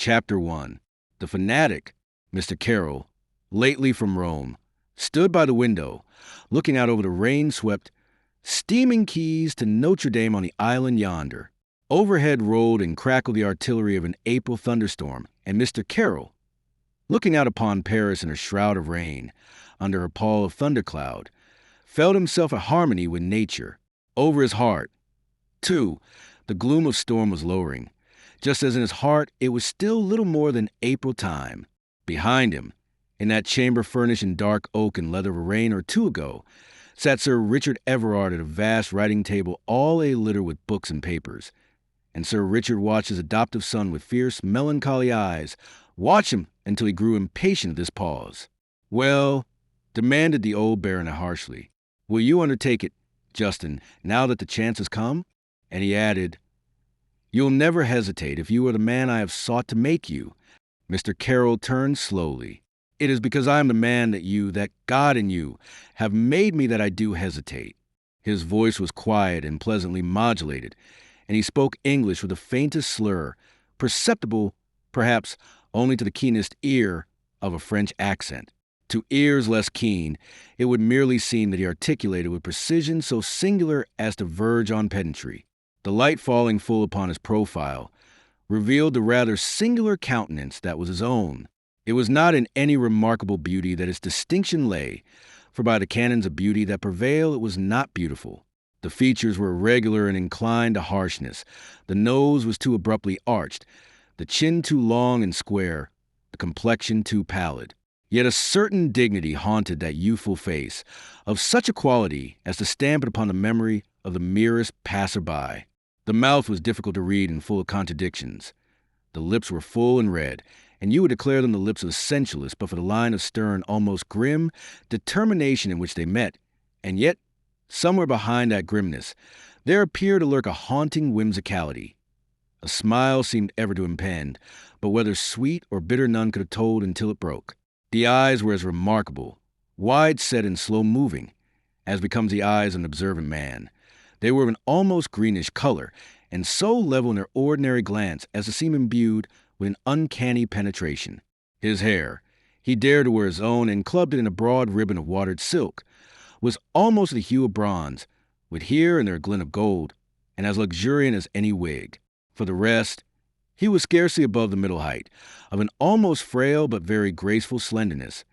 Chapter 1. The fanatic, Mr. Carroll, lately from Rome, stood by the window, looking out over the rain-swept, steaming quays to Notre Dame on the island yonder. Overhead rolled and crackled the artillery of an April thunderstorm, and Mr. Carroll, looking out upon Paris in a shroud of rain, under a pall of thundercloud, felt himself at harmony with nature. Over his heart, too, the gloom of storm was lowering. Just as in his heart, it was still little more than April time. Behind him, in that chamber furnished in dark oak and leather of a reign or two ago, sat Sir Richard Everard at a vast writing table all a-litter with books and papers. And Sir Richard watched his adoptive son with fierce, melancholy eyes, watched him until he grew impatient of this pause. "Well," demanded the old baronet harshly, "will you undertake it, Justin, now that the chance has come?" And he added, "You'll never hesitate if you are the man I have sought to make you." Mr. Carroll turned slowly. "It is because I am the man that God and you, have made me that I do hesitate." His voice was quiet and pleasantly modulated, and he spoke English with the faintest slur, perceptible, perhaps, only to the keenest ear of a French accent. To ears less keen, it would merely seem that he articulated with precision so singular as to verge on pedantry. The light falling full upon his profile revealed the rather singular countenance that was his own. It was not in any remarkable beauty that its distinction lay, for by the canons of beauty that prevail it was not beautiful. The features were irregular and inclined to harshness. The nose was too abruptly arched, the chin too long and square, the complexion too pallid. Yet a certain dignity haunted that youthful face, of such a quality as to stamp it upon the memory of the merest passer-by. The mouth was difficult to read and full of contradictions. The lips were full and red, and you would declare them the lips of a sensualist but for the line of stern, almost grim, determination in which they met. And yet, somewhere behind that grimness, there appeared to lurk a haunting whimsicality. A smile seemed ever to impend, but whether sweet or bitter none could have told until it broke. The eyes were as remarkable, wide-set and slow-moving, as becomes the eyes of an observant man. They were of an almost greenish color, and so level in their ordinary glance as to seem imbued with an uncanny penetration. His hair, he dared to wear his own and clubbed it in a broad ribbon of watered silk, was almost the hue of bronze, with here and there a glint of gold, and as luxuriant as any wig. For the rest, he was scarcely above the middle height, of an almost frail but very graceful slenderness,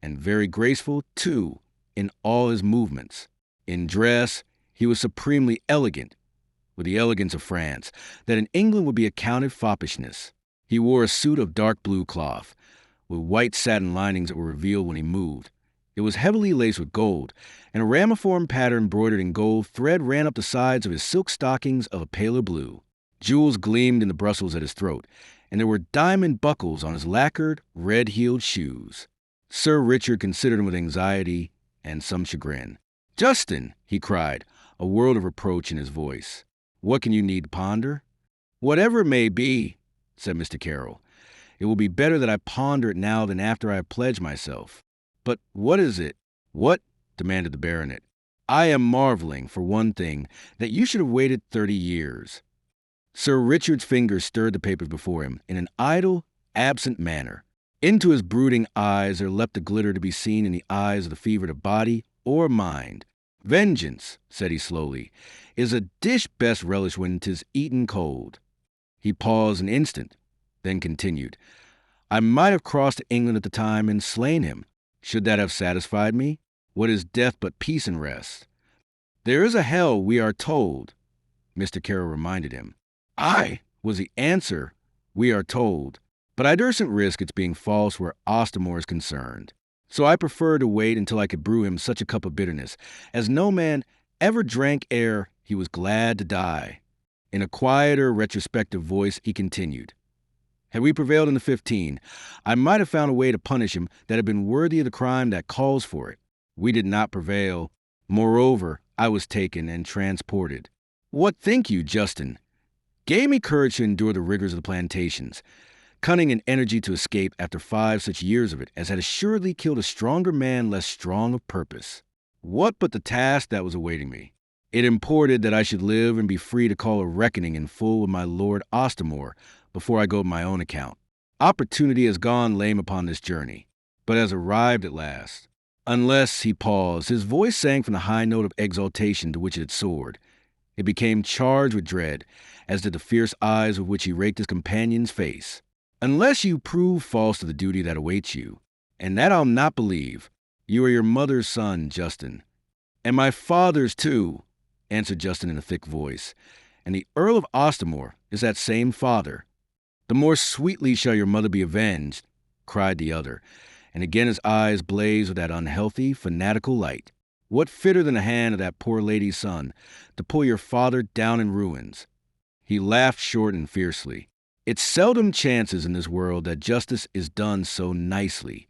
and very graceful, too, in all his movements. In dress, he was supremely elegant, with the elegance of France, that in England would be accounted foppishness. He wore a suit of dark blue cloth, with white satin linings that were revealed when he moved. It was heavily laced with gold, and a ramiform pattern embroidered in gold thread ran up the sides of his silk stockings of a paler blue. Jewels gleamed in the Brussels at his throat, and there were diamond buckles on his lacquered, red-heeled shoes. Sir Richard considered him with anxiety and some chagrin. "Justin," he cried, a world of reproach in his voice. "What can you need to ponder?" "Whatever it may be," said Mr. Carroll, "it will be better that I ponder it now than after I have pledged myself." "But what is it?" "What?" demanded the baronet. "I am marveling, for one thing, that you should have waited 30 years. Sir Richard's fingers stirred the papers before him in an idle, absent manner. Into his brooding eyes there leapt a glitter to be seen in the eyes of the fevered of body or mind. "Vengeance," said he slowly, "is a dish best relished when 'tis eaten cold." He paused an instant, then continued, "I might have crossed to England at the time and slain him. Should that have satisfied me? What is death but peace and rest?" "There is a hell, we are told," Mr. Carroll reminded him. "Aye," was the answer, "we are told. But I dursn't risk its being false where Ostamore is concerned. So I prefer to wait until I could brew him such a cup of bitterness as no man ever drank ere he was glad to die." In a quieter, retrospective voice, he continued, "Had we prevailed in the 15, I might have found a way to punish him that had been worthy of the crime that calls for it. We did not prevail. Moreover, I was taken and transported. What think you, Justin? Gave me courage to endure the rigors of the plantations, cunning and energy to escape after 5 such years of it as had assuredly killed a stronger man less strong of purpose. What but the task that was awaiting me? It imported that I should live and be free to call a reckoning in full with my Lord Ostamore before I go to my own account. Opportunity has gone lame upon this journey, but has arrived at last. Unless he paused, his voice sank from the high note of exaltation to which it had soared. It became charged with dread, as did the fierce eyes with which he raked his companion's face. Unless you prove false to the duty that awaits you, and that I'll not believe, you are your mother's son, Justin. And my father's, too, answered Justin in a thick voice. And the Earl of Ostermore is that same father. The more sweetly shall your mother be avenged, cried the other, and again his eyes blazed with that unhealthy, fanatical light. What fitter than the hand of that poor lady's son to pull your father down in ruins? He laughed short and fiercely. It seldom chances in this world that justice is done so nicely.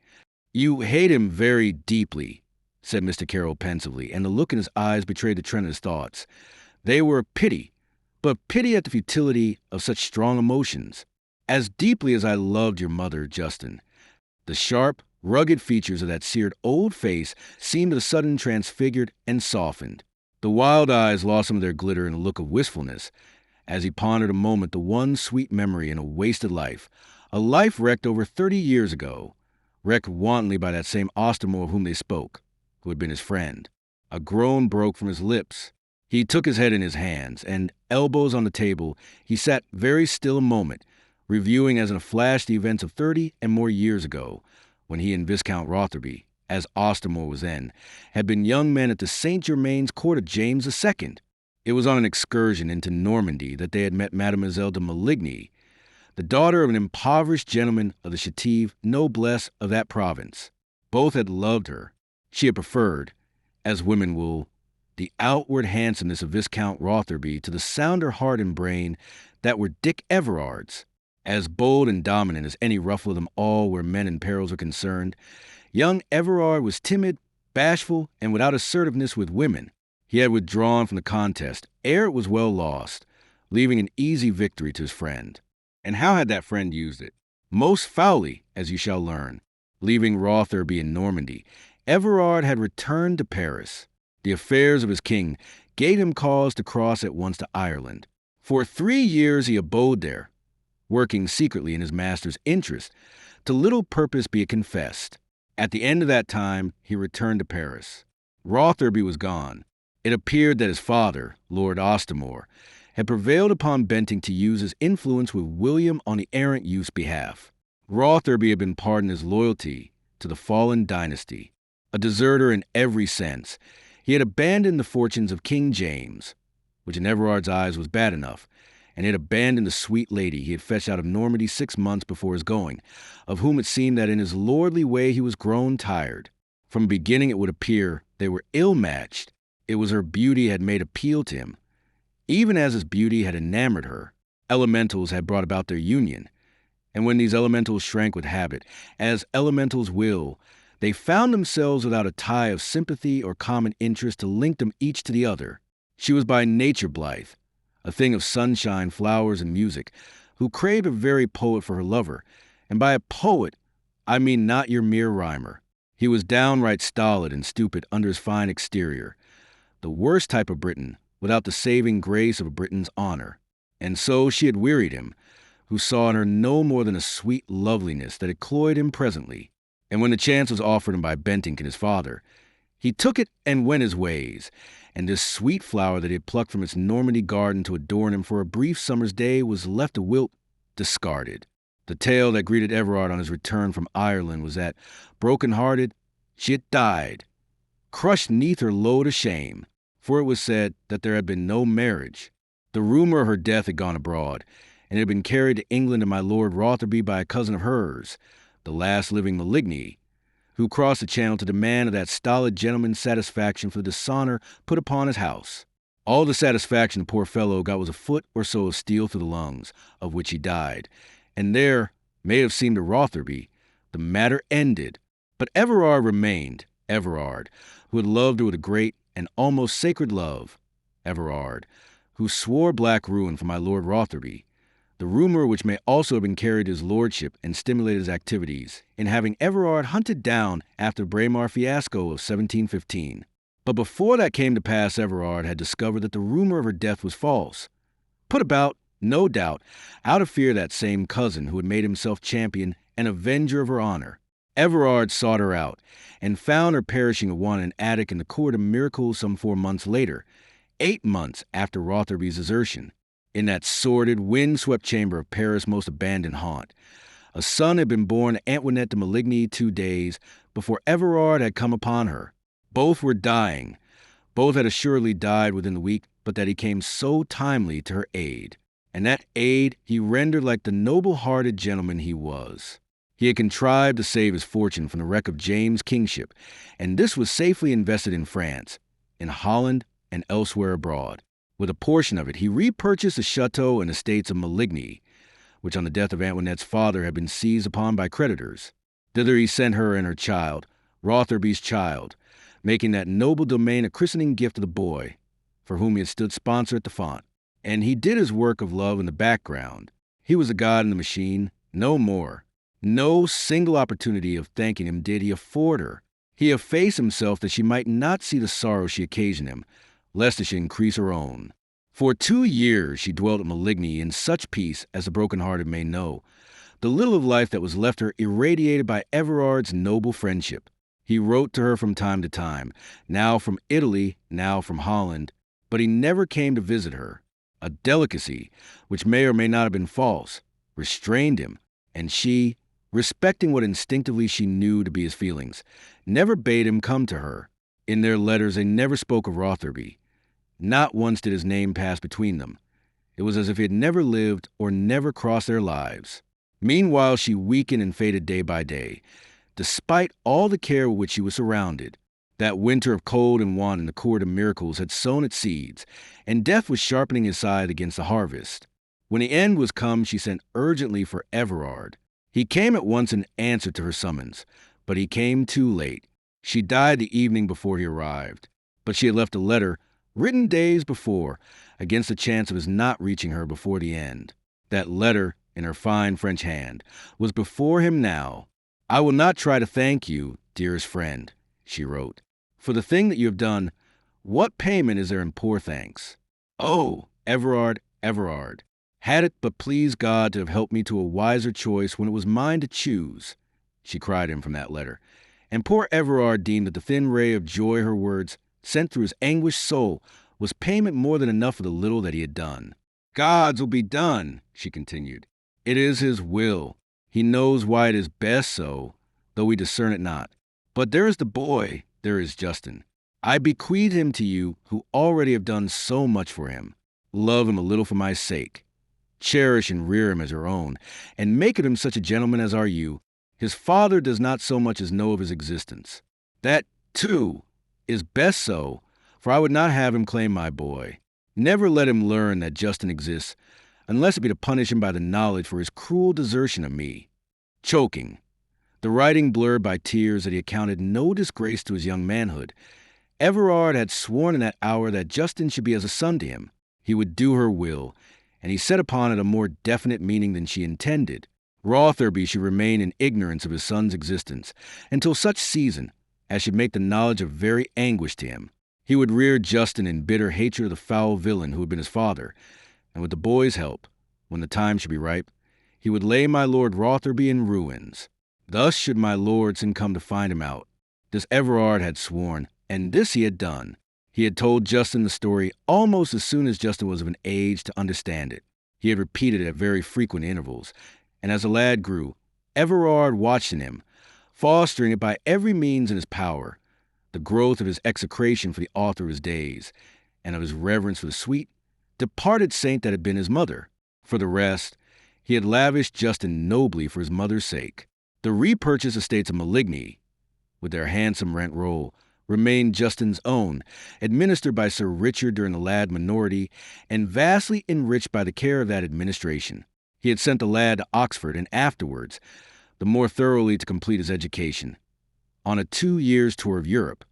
You hate him very deeply, said Mr. Carroll pensively, and the look in his eyes betrayed the trend of his thoughts. They were pity, but pity at the futility of such strong emotions. As deeply as I loved your mother, Justin. The sharp, rugged features of that seared old face seemed of a sudden transfigured and softened. The wild eyes lost some of their glitter in a look of wistfulness, as he pondered a moment the one sweet memory in a wasted life, a life wrecked over 30 years ago, wrecked wantonly by that same Ostermore of whom they spoke, who had been his friend. A groan broke from his lips. He took his head in his hands, and, elbows on the table, he sat very still a moment, reviewing as in a flash the events of 30 and more years ago, when he and Viscount Rotherby, as Ostermore was then, had been young men at the St. Germain's court of James II. It was on an excursion into Normandy that they had met Mademoiselle de Maligny, the daughter of an impoverished gentleman of the chétive noblesse of that province. Both had loved her. She had preferred, as women will, the outward handsomeness of Viscount Rotherby to the sounder heart and brain that were Dick Everard's. As bold and dominant as any ruffle of them all where men and perils were concerned, young Everard was timid, bashful, and without assertiveness with women. He had withdrawn from the contest ere it was well lost, leaving an easy victory to his friend. And how had that friend used it? Most foully, as you shall learn. Leaving Rotherby in Normandy, Everard had returned to Paris. The affairs of his king gave him cause to cross at once to Ireland. For 3 years he abode there, working secretly in his master's interest, to little purpose be it confessed. At the end of that time, he returned to Paris. Rotherby was gone. It appeared that his father, Lord Ostermore, had prevailed upon Bentinck to use his influence with William on the errant youth's behalf. Rotherby had been pardoned his loyalty to the fallen dynasty. A deserter in every sense, he had abandoned the fortunes of King James, which in Everard's eyes was bad enough, and had abandoned the sweet lady he had fetched out of Normandy 6 months before his going, of whom it seemed that in his lordly way he was grown tired. From the beginning it would appear they were ill-matched. It was her beauty had made appeal to him. Even as his beauty had enamored her, elementals had brought about their union, and when these elementals shrank with habit, as elementals will, they found themselves without a tie of sympathy or common interest to link them each to the other. She was by nature blithe, a thing of sunshine, flowers, and music, who craved a very poet for her lover, and by a poet, I mean not your mere rhymer. He was downright stolid and stupid under his fine exterior, the worst type of Briton, without the saving grace of a Briton's honor. And so she had wearied him, who saw in her no more than a sweet loveliness that had cloyed him presently. And when the chance was offered him by Bentinck and his father, he took it and went his ways, and this sweet flower that he had plucked from its Normandy garden to adorn him for a brief summer's day was left to wilt, discarded. The tale that greeted Everard on his return from Ireland was that, broken-hearted, she had died, crushed neath her load of shame, for it was said that there had been no marriage. The rumor of her death had gone abroad, and it had been carried to England to my Lord Rotherby by a cousin of hers, the last living Maligny, who crossed the channel to demand of that stolid gentleman's satisfaction for the dishonor put upon his house. All the satisfaction the poor fellow got was a foot or so of steel through the lungs, of which he died, and there, may have seemed to Rotherby, the matter ended. But Everard remained, Everard, who had loved her with a great and almost sacred love, Everard, who swore black ruin for my Lord Rotherby, the rumor which may also have been carried to his lordship and stimulated his activities in having Everard hunted down after the Braemar fiasco of 1715. But before that came to pass, Everard had discovered that the rumor of her death was false, put about No doubt, out of fear of that same cousin who had made himself champion and avenger of her honor. Everard sought her out and found her perishing of want in an attic in the Court of Miracles some 4 months later, 8 months after Rotherby's desertion. In that sordid, wind-swept chamber of Paris' most abandoned haunt, a son had been born to Antoinette de Maligny 2 days before Everard had come upon her. Both were dying. Both had assuredly died within the week, but that he came so timely to her aid. And that aid he rendered like the noble-hearted gentleman he was. He had contrived to save his fortune from the wreck of James' kingship, and this was safely invested in France, in Holland, and elsewhere abroad. With a portion of it, he repurchased the chateau and estates of Maligny, which on the death of Antoinette's father had been seized upon by creditors. Thither he sent her and her child, Rotherby's child, making that noble domain a christening gift to the boy, for whom he had stood sponsor at the font. And he did his work of love in the background. He was a god in the machine, no more. No single opportunity of thanking him did he afford her. He effaced himself that she might not see the sorrow she occasioned him, lest it should increase her own. For 2 years she dwelt at Maligny in such peace as the broken-hearted may know, the little of life that was left her irradiated by Everard's noble friendship. He wrote to her from time to time, now from Italy, now from Holland, but he never came to visit her. A delicacy, which may or may not have been false, restrained him, and she, respecting what instinctively she knew to be his feelings, never bade him come to her. In their letters they never spoke of Rotherby. Not once did his name pass between them. It was as if he had never lived or never crossed their lives. Meanwhile she weakened and faded day by day, despite all the care with which she was surrounded. That winter of cold and want in the Court of Miracles had sown its seeds, and death was sharpening his scythe against the harvest. When the end was come, she sent urgently for Everard. He came at once in answer to her summons, but he came too late. She died the evening before he arrived, but she had left a letter, written days before, against the chance of his not reaching her before the end. That letter, in her fine French hand, was before him now. "I will not try to thank you, dearest friend," she wrote, "for the thing that you have done. What payment is there in poor thanks? Oh, Everard, Everard, had it but pleased God to have helped me to a wiser choice when it was mine to choose," she cried him from that letter. And poor Everard deemed that the thin ray of joy her words sent through his anguished soul was payment more than enough for the little that he had done. "God's will be done," she continued. "It is his will. He knows why it is best so, though we discern it not. But there is the boy, there is Justin. I bequeath him to you who already have done so much for him. Love him a little for my sake. Cherish and rear him as your own, and make of him such a gentleman as are you. His father does not so much as know of his existence. That, too, is best so, for I would not have him claim my boy. Never let him learn that Justin exists, unless it be to punish him by the knowledge for his cruel desertion of me." Choking, the writing blurred by tears that he accounted no disgrace to his young manhood, Everard had sworn in that hour that Justin should be as a son to him. He would do her will, and he set upon it a more definite meaning than she intended. Rotherby should remain in ignorance of his son's existence until such season as should make the knowledge of very anguish to him. He would rear Justin in bitter hatred of the foul villain who had been his father, and with the boy's help, when the time should be ripe, he would lay my Lord Rotherby in ruins. Thus should my lord soon come to find him out. This Everard had sworn, and this he had done. He had told Justin the story almost as soon as Justin was of an age to understand it. He had repeated it at very frequent intervals, and as the lad grew, Everard watched in him, fostering it by every means in his power, the growth of his execration for the author of his days, and of his reverence for the sweet, departed saint that had been his mother. For the rest, he had lavished Justin nobly for his mother's sake. The repurchased estates of Maligny, with their handsome rent roll, remained Justin's own, administered by Sir Richard during the lad's minority, and vastly enriched by the care of that administration. He had sent the lad to Oxford, and afterwards, the more thoroughly to complete his education, on a 2 years' tour of Europe,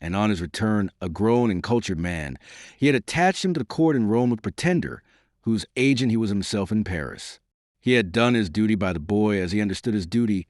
and on his return, a grown and cultured man, he had attached him to the court in Rome with Pretender, whose agent he was himself in Paris. He had done his duty by the boy as he understood his duty,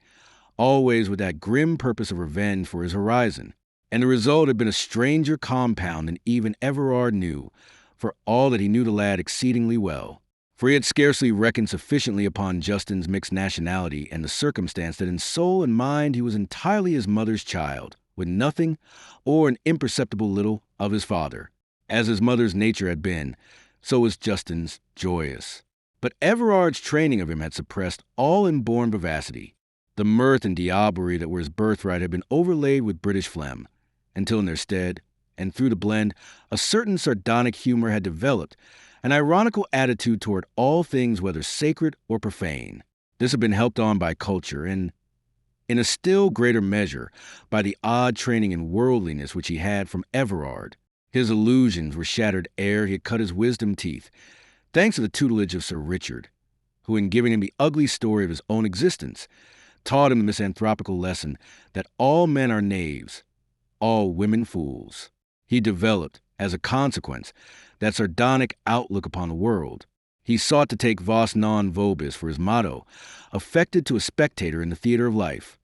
always with that grim purpose of revenge for his horizon, and the result had been a stranger compound than even Everard knew, for all that he knew the lad exceedingly well. for he had scarcely reckoned sufficiently upon Justin's mixed nationality and the circumstance that in soul and mind he was entirely his mother's child, with nothing or an imperceptible little of his father. As his mother's nature had been, so was Justin's joyous. But Everard's training of him had suppressed all inborn vivacity. The mirth and diablerie that were his birthright had been overlaid with British phlegm, until in their stead, and through the blend, a certain sardonic humor had developed, an ironical attitude toward all things whether sacred or profane. This had been helped on by culture and, in a still greater measure, by the odd training in worldliness which he had from Everard. His illusions were shattered ere he had cut his wisdom teeth, thanks to the tutelage of Sir Richard, who, in giving him the ugly story of his own existence, taught him the misanthropical lesson that all men are knaves, all women fools. He developed, as a consequence, that sardonic outlook upon the world. He sought to take vos non vobis for his motto, affected to a spectator in the theater of life,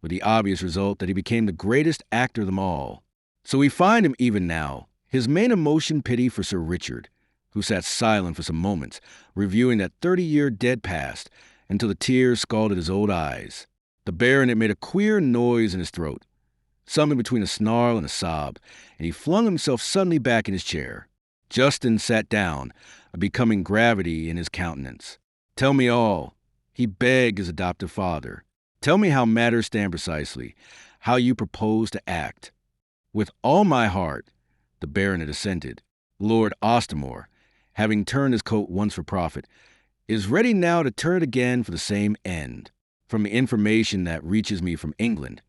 with the obvious result that he became the greatest actor of them all. So we find him even now, his main emotion pity for Sir Richard, who sat silent for some moments, reviewing that 30-year dead past, until the tears scalded his old eyes. The baronet made a queer noise in his throat, something between a snarl and a sob, and he flung himself suddenly back in his chair. Justin sat down, a becoming gravity in his countenance. "Tell me all," he begged his adoptive father. "Tell me how matters stand precisely, how you propose to act." "With all my heart," the baronet assented. "Lord Ostermore, having turned his coat once for profit, is ready now to turn it again for the same end. From the information that reaches me from England,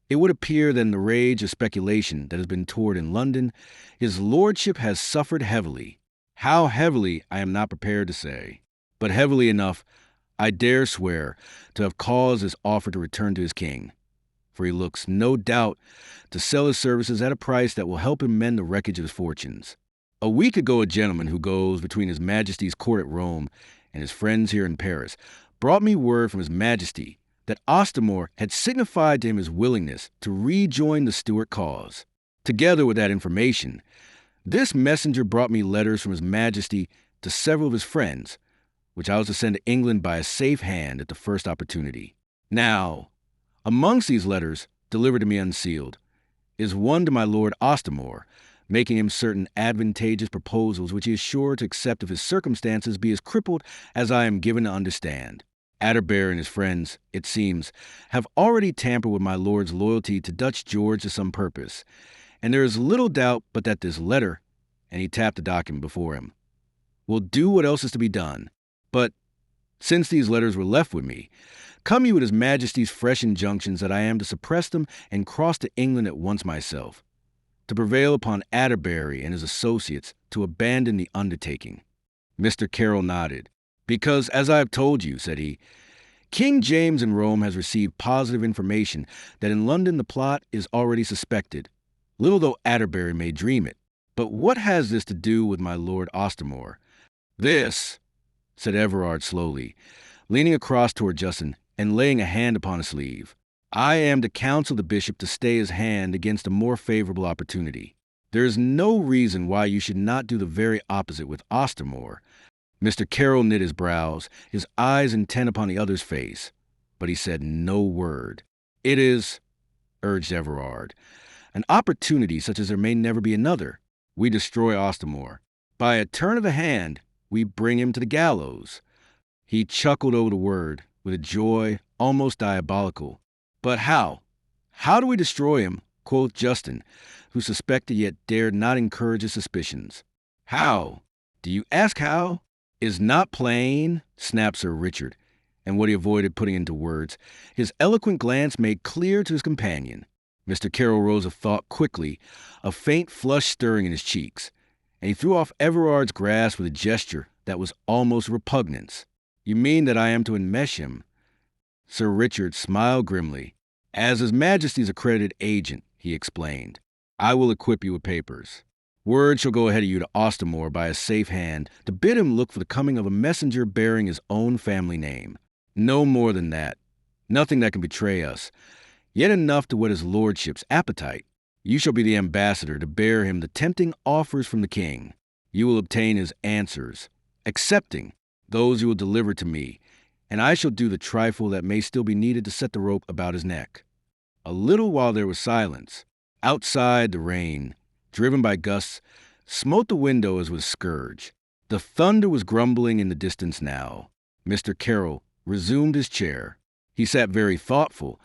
it would appear that in the rage of speculation that has been toured in London, his lordship has suffered heavily. How heavily, I am not prepared to say, but heavily enough, I dare swear, to have caused his offer to return to his king. For he looks, no doubt, to sell his services at a price that will help him mend the wreckage of his fortunes. A week ago, a gentleman who goes between His Majesty's court at Rome and his friends here in Paris brought me word from His Majesty that Ostermore had signified to him his willingness to rejoin the Stuart cause. Together with that information, this messenger brought me letters from His Majesty to several of his friends, which I was to send to England by a safe hand at the first opportunity. Now, amongst these letters, delivered to me unsealed, is one to my Lord Ostermore, making him certain advantageous proposals which he is sure to accept if his circumstances be as crippled as I am given to understand. Atterbury and his friends, it seems, have already tampered with my lord's loyalty to Dutch George to some purpose, and there is little doubt but that this letter, and he tapped the document before him, will do what else is to be done. But, since these letters were left with me, come you with His Majesty's fresh injunctions that I am to suppress them and cross to England at once myself, to prevail upon Atterbury and his associates to abandon the undertaking. Mr. Carroll nodded. "Because, as I have told you," said he, "King James in Rome has received positive information that in London the plot is already suspected, little though Atterbury may dream it. But what has this to do with my Lord Ostermore?" "This," said Everard slowly, leaning across toward Justin and laying a hand upon his sleeve. "I am to counsel the bishop to stay his hand against a more favorable opportunity. There is no reason why you should not do the very opposite with Ostermore." Mr. Carroll knit his brows, his eyes intent upon the other's face, but he said no word. "It is," urged Everard, "an opportunity such as there may never be another. We destroy Ostermore. By a turn of the hand, we bring him to the gallows." He chuckled over the word, with a joy almost diabolical. "But how? How do we destroy him?" quoth Justin, who suspected yet dared not encourage his suspicions. "How? Do you ask how? Is not plain," snapped Sir Richard, and what he avoided putting into words, his eloquent glance made clear to his companion. Mr. Carroll rose of thought quickly, a faint flush stirring in his cheeks, and he threw off Everard's grasp with a gesture that was almost repugnance. "You mean that I am to enmesh him?" Sir Richard smiled grimly. "As His Majesty's accredited agent," he explained, "I will equip you with papers. Word shall go ahead of you to Ostermore by a safe hand to bid him look for the coming of a messenger bearing his own family name. No more than that. Nothing that can betray us, yet enough to whet his lordship's appetite. You shall be the ambassador to bear him the tempting offers from the king. You will obtain his answers, accepting, Those you will deliver to me, and I shall do the trifle that may still be needed to set the rope about his neck." A little while there was silence. Outside, the rain, driven by gusts, smote the window as with a scourge. The thunder was grumbling in the distance now. Mr. Carroll resumed his chair. He sat very thoughtful,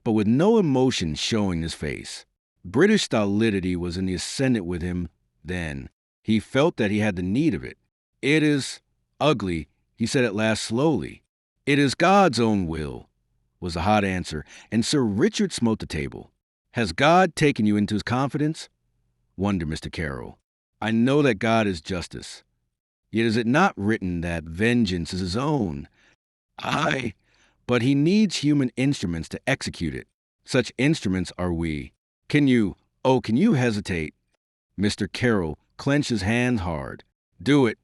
but with no emotion showing his face. British stolidity was in the ascendant with him then. He felt that he had the need of it. "It is ugly," he said at last slowly. "It is God's own will," was the hot answer, and Sir Richard smote the table. "Has God taken you into his confidence?" wondered Mr. Carroll. "I know that God is justice. Yet is it not written that vengeance is his own?" "Aye, but he needs human instruments to execute it. Such instruments are we. Can you hesitate?" Mr. Carroll clenched his hand hard. "Do it,"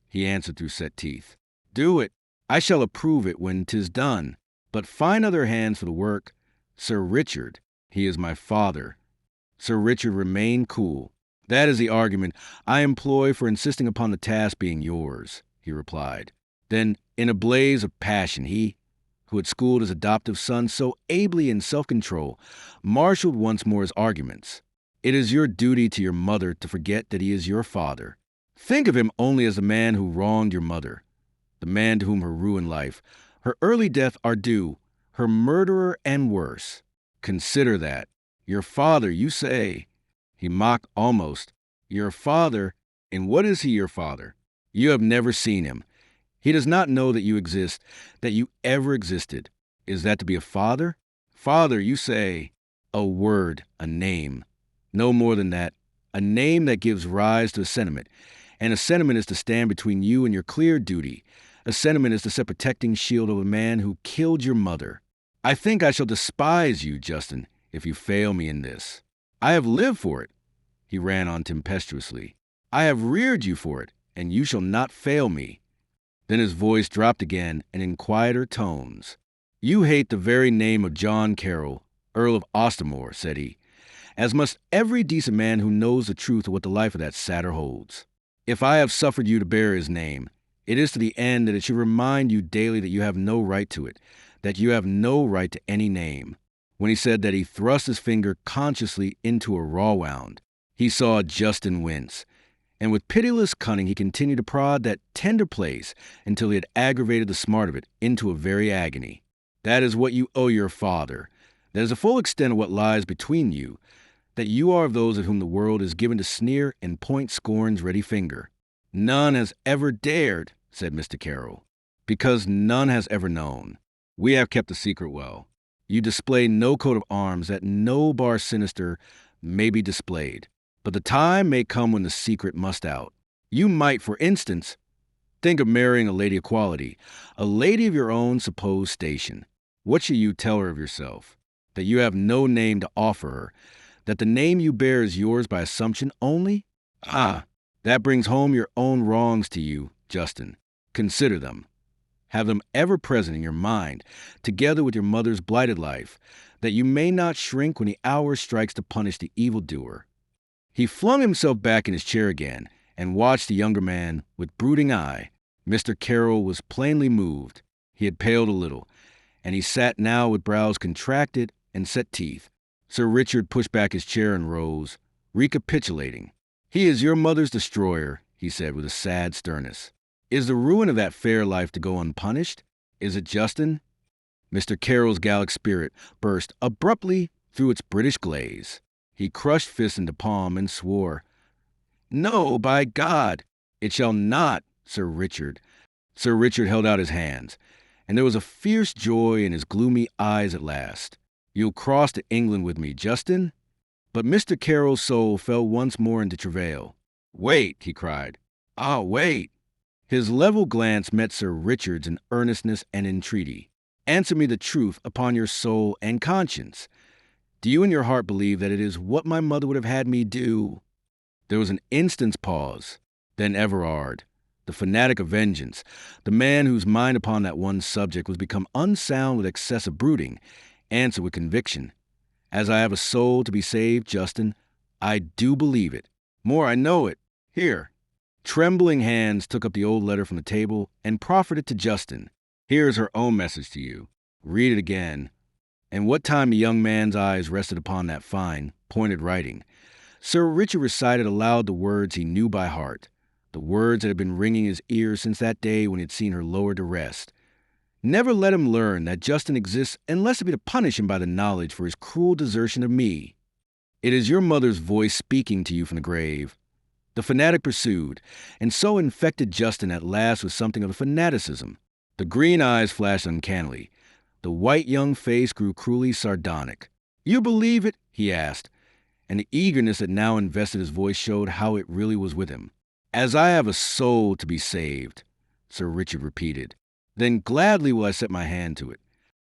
he answered through set teeth. "Do it. I shall approve it when 'tis done. But find other hands for the work. Sir Richard, he is my father." Sir Richard remained cool. "That is the argument I employ for insisting upon the task being yours," he replied. Then, in a blaze of passion, he, who had schooled his adoptive son so ably in self-control, marshaled once more his arguments. "It is your duty to your mother to forget that he is your father. Think of him only as the man who wronged your mother, the man to whom her ruined life, her early death are due, her murderer and worse. Consider that. Your father, you say." He mocked almost. "Your father? And what is he, your father? You have never seen him. He does not know that you exist, that you ever existed. Is that to be a father? Father, you say. A word, a name. No more than that. A name that gives rise to a sentiment. And a sentiment is to stand between you and your clear duty. A sentiment is to set protecting shield over a man who killed your mother. I think I shall despise you, Justin, if you fail me in this. I have lived for it," he ran on tempestuously. "I have reared you for it, and you shall not fail me." Then his voice dropped again, and in quieter tones. "You hate the very name of John Carroll, Earl of Ostermore," said he, "as must every decent man who knows the truth of what the life of that satyr holds. If I have suffered you to bear his name, it is to the end that it should remind you daily that you have no right to it, that you have no right to any name." When he said that, he thrust his finger consciously into a raw wound. He saw Justin wince, and with pitiless cunning he continued to prod that tender place until he had aggravated the smart of it into a very agony. "That is what you owe your father. That is the full extent of what lies between you, that you are of those at whom the world is given to sneer and point scorn's ready finger." "None has ever dared," said Mr. Carroll, "because none has ever known. We have kept the secret well. You display no coat of arms that no bar sinister may be displayed. But the time may come when the secret must out. You might, for instance, think of marrying a lady of quality, a lady of your own supposed station. What should you tell her of yourself? That you have no name to offer her, that the name you bear is yours by assumption only? Ah, that brings home your own wrongs to you, Justin. Consider them. Have them ever present in your mind, together with your mother's blighted life, that you may not shrink when the hour strikes to punish the evildoer." He flung himself back in his chair again and watched the younger man with brooding eye. Mr. Carroll was plainly moved. He had paled a little, and he sat now with brows contracted and set teeth. Sir Richard pushed back his chair and rose, recapitulating. "He is your mother's destroyer," he said with a sad sternness. "Is the ruin of that fair life to go unpunished? Is it, Justin?" Mr. Carroll's Gallic spirit burst abruptly through its British glaze. He crushed fist into palm and swore. "No, by God! It shall not, Sir Richard." Sir Richard held out his hands, and there was a fierce joy in his gloomy eyes at last. "You'll cross to England with me, Justin?" But Mr. Carroll's soul fell once more into travail. "Wait," he cried. "Ah, wait." His level glance met Sir Richard's in earnestness and entreaty. "Answer me the truth upon your soul and conscience. Do you in your heart believe that it is what my mother would have had me do?" There was an instant's pause. Then Everard, the fanatic of vengeance, the man whose mind upon that one subject was become unsound with excessive brooding, answered with conviction. "As I have a soul to be saved, Justin, I do believe it. More, I know it. Here." Trembling hands took up the old letter from the table and proffered it to Justin. Here is her own message to you. Read it again. And what time the young man's eyes rested upon that fine, pointed writing, Sir Richard recited aloud the words he knew by heart, the words that had been ringing his ears since that day when he had seen her lowered to rest. Never let him learn that Justin exists unless it be to punish him by the knowledge for his cruel desertion of me. It is your mother's voice speaking to you from the grave. The fanatic pursued, and so infected Justin at last with something of a fanaticism. The green eyes flashed uncannily. The white young face grew cruelly sardonic. You believe it? He asked, and the eagerness that now invested his voice showed how it really was with him. As I have a soul to be saved, Sir Richard repeated. Then gladly will I set my hand to it.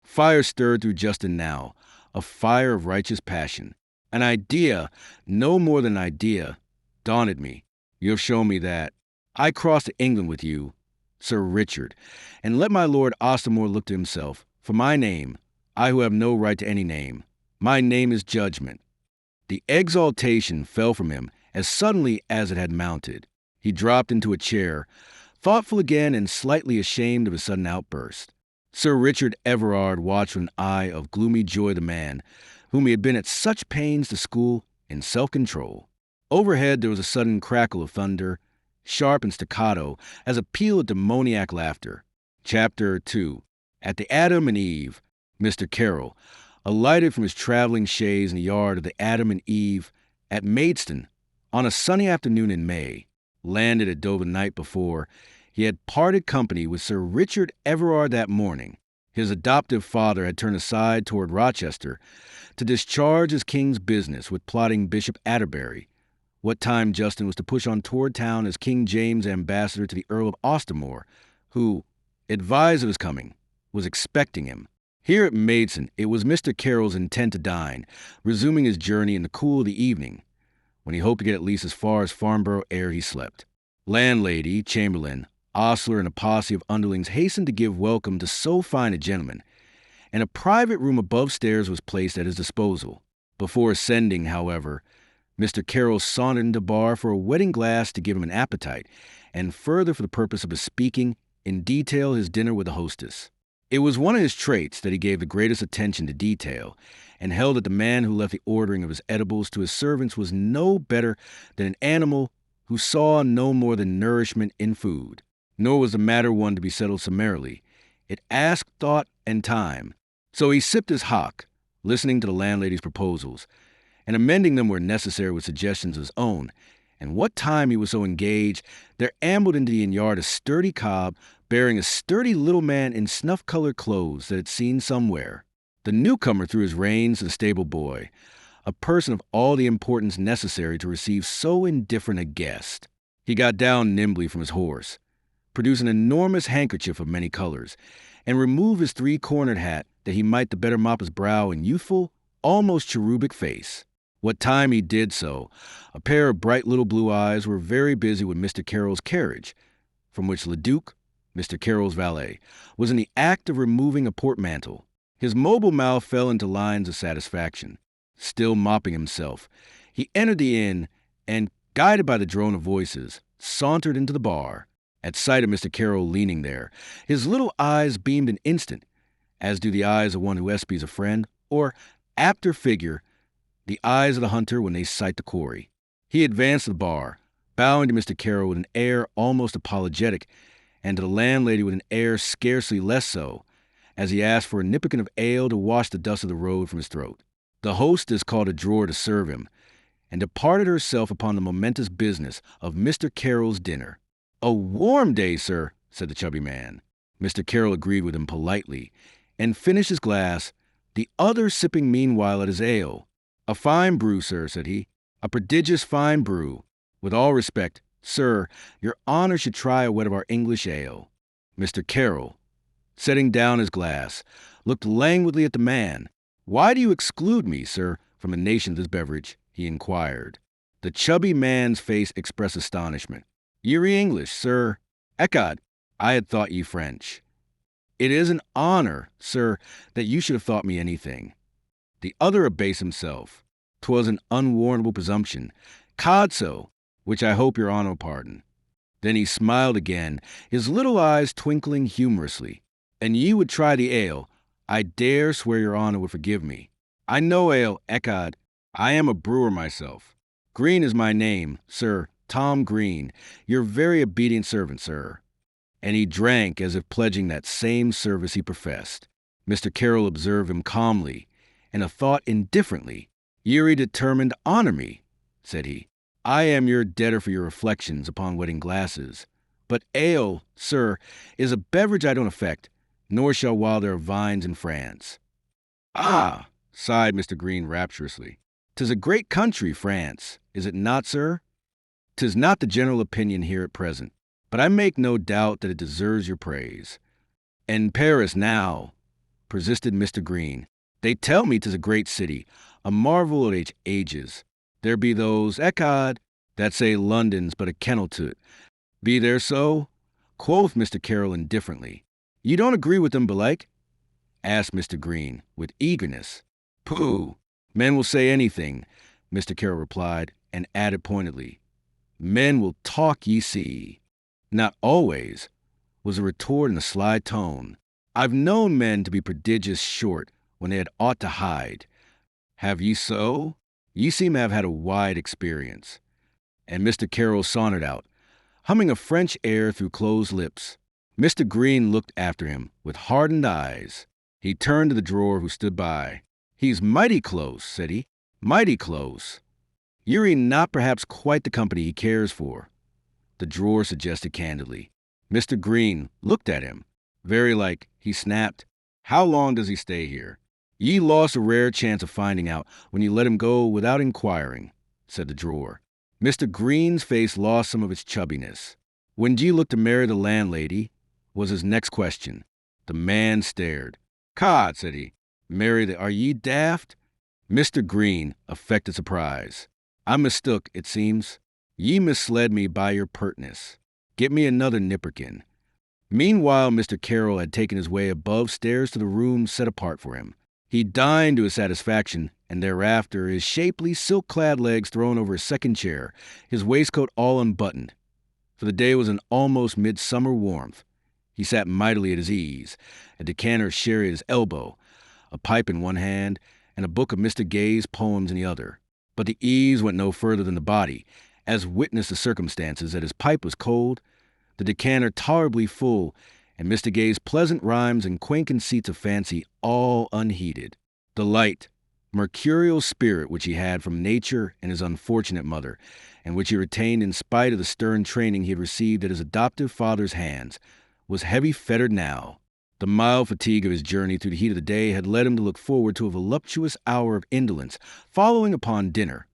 Fire stirred through Justin now, a fire of righteous passion. An idea, no more than an idea, daunted me. You have shown me that. I cross to England with you, Sir Richard, and let my Lord Ostermore look to himself. For my name, I who have no right to any name, my name is Judgment. The exaltation fell from him as suddenly as it had mounted. He dropped into a chair, thoughtful again and slightly ashamed of his sudden outburst. Sir Richard Everard watched with an eye of gloomy joy the man, whom he had been at such pains to school in self-control. Overhead there was a sudden crackle of thunder, sharp and staccato, as a peal of demoniac laughter. Chapter 2. At the Adam and Eve, Mr. Carroll alighted from his traveling chaise in the yard of the Adam and Eve at Maidstone on a sunny afternoon in May. Landed at Dover the night before, he had parted company with Sir Richard Everard that morning. His adoptive father had turned aside toward Rochester to discharge his king's business with plotting Bishop Atterbury. What time Justin was to push on toward town as King James' ambassador to the Earl of Ostermore, who, advised of his coming, was expecting him. Here at Maidstone, it was Mr. Carroll's intent to dine, resuming his journey in the cool of the evening, when he hoped to get at least as far as Farnborough ere he slept. Landlady, chamberlain, ostler, and a posse of underlings hastened to give welcome to so fine a gentleman, and a private room above stairs was placed at his disposal. Before ascending, however, Mr. Carroll sauntered into bar for a wedding glass to give him an appetite, and further for the purpose of bespeaking in detail his dinner with the hostess. It was one of his traits that he gave the greatest attention to detail, and held that the man who left the ordering of his edibles to his servants was no better than an animal who saw no more than nourishment in food. Nor was the matter one to be settled summarily. It asked thought and time. So he sipped his hock, listening to the landlady's proposals, and amending them where necessary with suggestions of his own. And what time he was so engaged, there ambled into the inn yard a sturdy cob, bearing a sturdy little man in snuff-colored clothes that had seen somewhere. The newcomer threw his reins to the stable boy, a person of all the importance necessary to receive so indifferent a guest. He got down nimbly from his horse, produced an enormous handkerchief of many colors, and removed his three-cornered hat that he might the better mop his brow and youthful, almost cherubic face. What time he did so, a pair of bright little blue eyes were very busy with Mr. Carroll's carriage, from which Leduc, Mr. Carroll's valet, was in the act of removing a portmanteau. His mobile mouth fell into lines of satisfaction. Still mopping himself, he entered the inn and, guided by the drone of voices, sauntered into the bar. At sight of Mr. Carroll leaning there, his little eyes beamed an instant, as do the eyes of one who espies a friend, or, apter figure, the eyes of the hunter when they sight the quarry. He advanced to the bar, bowing to Mr. Carroll with an air almost apologetic, and to the landlady with an air scarcely less so, as he asked for a nipperkin of ale to wash the dust of the road from his throat. The hostess called a drawer to serve him, and departed herself upon the momentous business of Mr. Carroll's dinner. "A warm day, sir," said the chubby man. Mr. Carroll agreed with him politely, and finished his glass, the other sipping meanwhile at his ale. "A fine brew, sir," said he. "A prodigious fine brew. With all respect, sir, your honor should try a wet of our English ale." Mr. Carroll, setting down his glass, looked languidly at the man. "Why do you exclude me, sir, from the nation of this beverage?" he inquired. The chubby man's face expressed astonishment. "You're English, sir. Ecod, I had thought ye French." "It is an honor, sir, that you should have thought me anything." The other abased himself. "'Twas an unwarrantable presumption. Codso, which I hope your honor will pardon." Then he smiled again, his little eyes twinkling humorously. "And ye would try the ale. I dare swear your honor would forgive me. I know ale, ecod. I am a brewer myself. Green is my name, sir, Tom Green, your very obedient servant, sir." And he drank as if pledging that same service he professed. Mr. Carroll observed him calmly, and a thought indifferently. "Ye determined to honor me," said he. "I am your debtor for your reflections upon wedding glasses. But ale, sir, is a beverage I don't affect, nor shall while there are vines in France." "Ah!" sighed Mr. Green rapturously. "'Tis a great country, France, is it not, sir?" "'Tis not the general opinion here at present, but I make no doubt that it deserves your praise." "And Paris now," persisted Mr. Green. "They tell me 'tis a great city, a marvel of ages. There be those, ecod, that say London's but a kennel to't. Be there so?" quoth Mr. Carroll indifferently. "You don't agree with them, belike?" asked Mr. Green, with eagerness. "Pooh! Men will say anything," Mr. Carroll replied, and added pointedly, "Men will talk, ye see." "Not always," was a retort in a sly tone. "I've known men to be prodigious short when they had aught to hide." "Have ye so? Ye seem to have had a wide experience." And Mr. Carroll sauntered out, humming a French air through closed lips. Mr. Green looked after him with hardened eyes. He turned to the drawer who stood by. "He's mighty close," said he. "Mighty close. You're not perhaps quite the company he cares for," the drawer suggested candidly. Mr. Green looked at him. "Very like," he snapped. "How long does he stay here?" "Ye lost a rare chance of finding out when you let him go without inquiring," said the drawer. Mr. Green's face lost some of its chubbiness. "When d'ye look to marry the landlady?" was his next question. The man stared. "Cod," said he. Are ye daft?" Mr. Green affected surprise. "I'm mistook, it seems. Ye misled me by your pertness. Get me another nipperkin." Meanwhile, Mr. Carroll had taken his way above stairs to the room set apart for him. He dined to his satisfaction, and thereafter, his shapely, silk-clad legs thrown over a second chair, his waistcoat all unbuttoned. For the day was an almost midsummer warmth. He sat mightily at his ease, a decanter of sherry at his elbow, a pipe in one hand, and a book of Mr. Gay's poems in the other. But the ease went no further than the body, as witnessed the circumstances that his pipe was cold, the decanter tolerably full, and Mr. Gay's pleasant rhymes and quaint conceits of fancy all unheeded. The light, mercurial spirit which he had from nature and his unfortunate mother, and which he retained in spite of the stern training he had received at his adoptive father's hands, was heavy-fettered now. The mild fatigue of his journey through the heat of the day had led him to look forward to a voluptuous hour of indolence following upon dinner,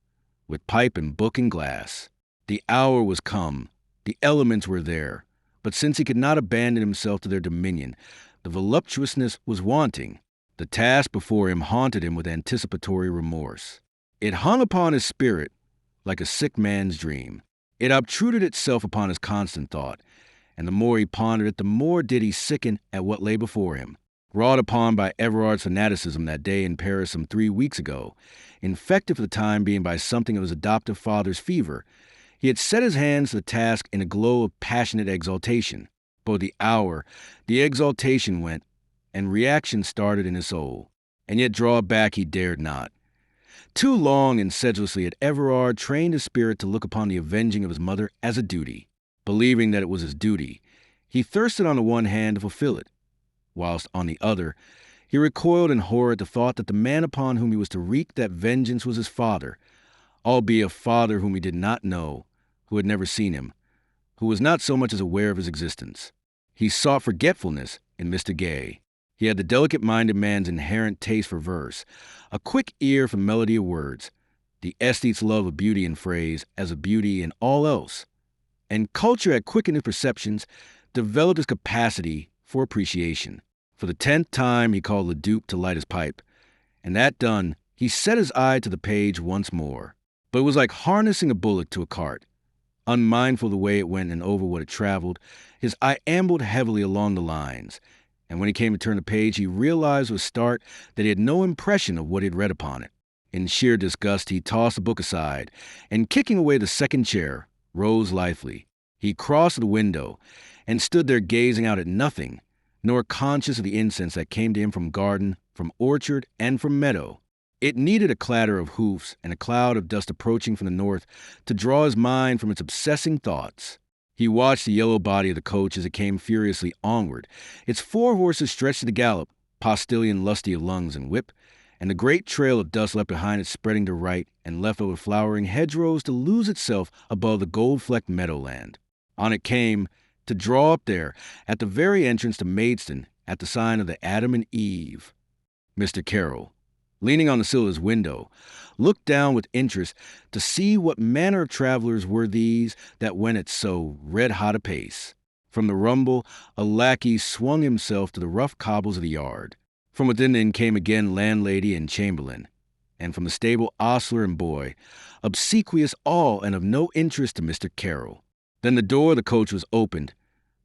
with pipe and book and glass. The hour was come, the elements were there, but since he could not abandon himself to their dominion, the voluptuousness was wanting. The task before him haunted him with anticipatory remorse. It hung upon his spirit like a sick man's dream. It obtruded itself upon his constant thought, and the more he pondered it, the more did he sicken at what lay before him. Wrought upon by Everard's fanaticism that day in Paris some 3 weeks ago, infected for the time being by something of his adoptive father's fever, he had set his hands to the task in a glow of passionate exaltation. But with the hour, the exaltation went, and reaction started in his soul, and yet draw back he dared not. Too long and sedulously had Everard trained his spirit to look upon the avenging of his mother as a duty. Believing that it was his duty, he thirsted on the one hand to fulfill it, whilst on the other, he recoiled in horror at the thought that the man upon whom he was to wreak that vengeance was his father, albeit a father whom he did not know, who had never seen him, who was not so much as aware of his existence. He sought forgetfulness in Mr. Gay. He had the delicate-minded man's inherent taste for verse, a quick ear for melody of words, the aesthete's love of beauty in phrase as of beauty in all else. And culture had quickened his perceptions, developed his capacity for appreciation. For the 10th time he called Leduc to light his pipe, and that done, he set his eye to the page once more. But it was like harnessing a bullock to a cart. Unmindful of the way it went and over what it traveled, his eye ambled heavily along the lines, and when he came to turn the page, he realized with a start that he had no impression of what he had read upon it. In sheer disgust, he tossed the book aside, and kicking away the second chair, rose lithely. He crossed the window and stood there gazing out at nothing, nor conscious of the incense that came to him from garden, from orchard, and from meadow. It needed a clatter of hoofs and a cloud of dust approaching from the north to draw his mind from its obsessing thoughts. He watched the yellow body of the coach as it came furiously onward, its 4 horses stretched to the gallop, postilion lusty of lungs and whip, and the great trail of dust left behind it spreading to right and left over flowering hedgerows to lose itself above the gold-flecked meadowland. On it came, to draw up there, at the very entrance to Maidstone, at the sign of the Adam and Eve. Mr. Carroll, leaning on the sill of his window, looked down with interest to see what manner of travelers were these that went at so red-hot a pace. From the rumble, a lackey swung himself to the rough cobbles of the yard. From within then came again landlady and chamberlain, and from the stable ostler and boy, obsequious all and of no interest to Mr. Carroll. Then the door of the coach was opened,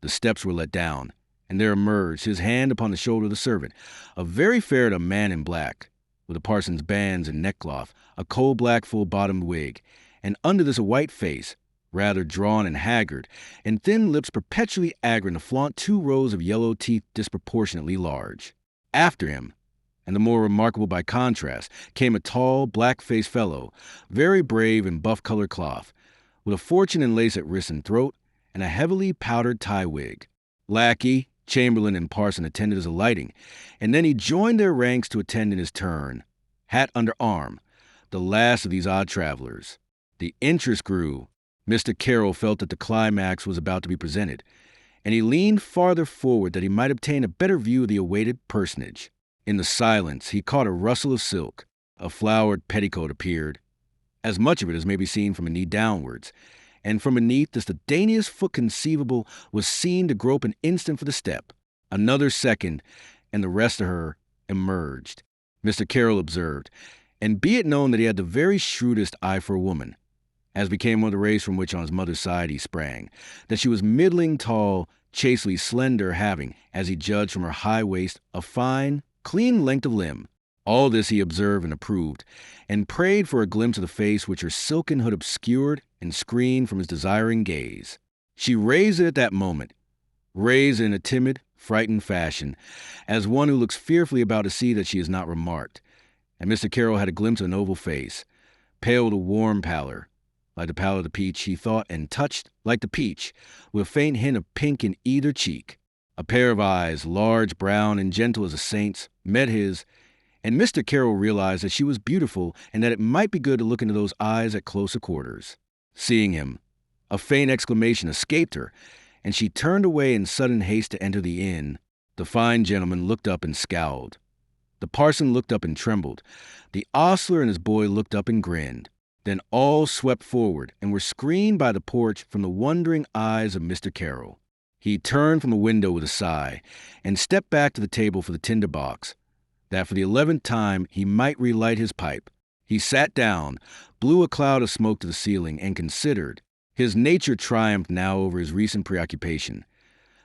the steps were let down, and there emerged, his hand upon the shoulder of the servant, a very fair man in black, with a parson's bands and neckcloth, a coal-black full-bottomed wig, and under this a white face, rather drawn and haggard, and thin lips perpetually agrin to flaunt 2 rows of yellow teeth disproportionately large. After him, and the more remarkable by contrast, came a tall, black-faced fellow, very brave in buff-colored cloth, with a fortune in lace at wrist and throat, and a heavily powdered tie wig. Lackey, chamberlain, and parson attended as alighting, and then he joined their ranks to attend in his turn, hat under arm, the last of these odd travelers. The interest grew. Mr. Carroll felt that the climax was about to be presented, and he leaned farther forward that he might obtain a better view of the awaited personage. In the silence, he caught a rustle of silk. A flowered petticoat appeared, as much of it as may be seen from a knee downwards, and from beneath this the daintiest foot conceivable was seen to grope an instant for the step. Another second, and the rest of her emerged. Mr. Carroll observed, and be it known that he had the very shrewdest eye for a woman, as became one of the race from which on his mother's side he sprang, that she was middling tall, chastely slender, having, as he judged from her high waist, a fine, clean length of limb. All this he observed and approved, and prayed for a glimpse of the face which her silken hood obscured and screened from his desiring gaze. She raised it at that moment, raised it in a timid, frightened fashion, as one who looks fearfully about to see that she is not remarked, and Mr. Carroll had a glimpse of an oval face, pale with a warm pallor, like the pallor of the peach, he thought, and touched, like the peach, with a faint hint of pink in either cheek. A pair of eyes, large, brown, and gentle as a saint's, met his, and Mr. Carroll realized that she was beautiful and that it might be good to look into those eyes at closer quarters. Seeing him, a faint exclamation escaped her, and she turned away in sudden haste to enter the inn. The fine gentleman looked up and scowled. The parson looked up and trembled. The ostler and his boy looked up and grinned. Then all swept forward and were screened by the porch from the wondering eyes of Mr. Carroll. He turned from the window with a sigh and stepped back to the table for the tinder box, that for the 11th time he might relight his pipe. He sat down, blew a cloud of smoke to the ceiling, and considered. His nature triumphed now over his recent preoccupation.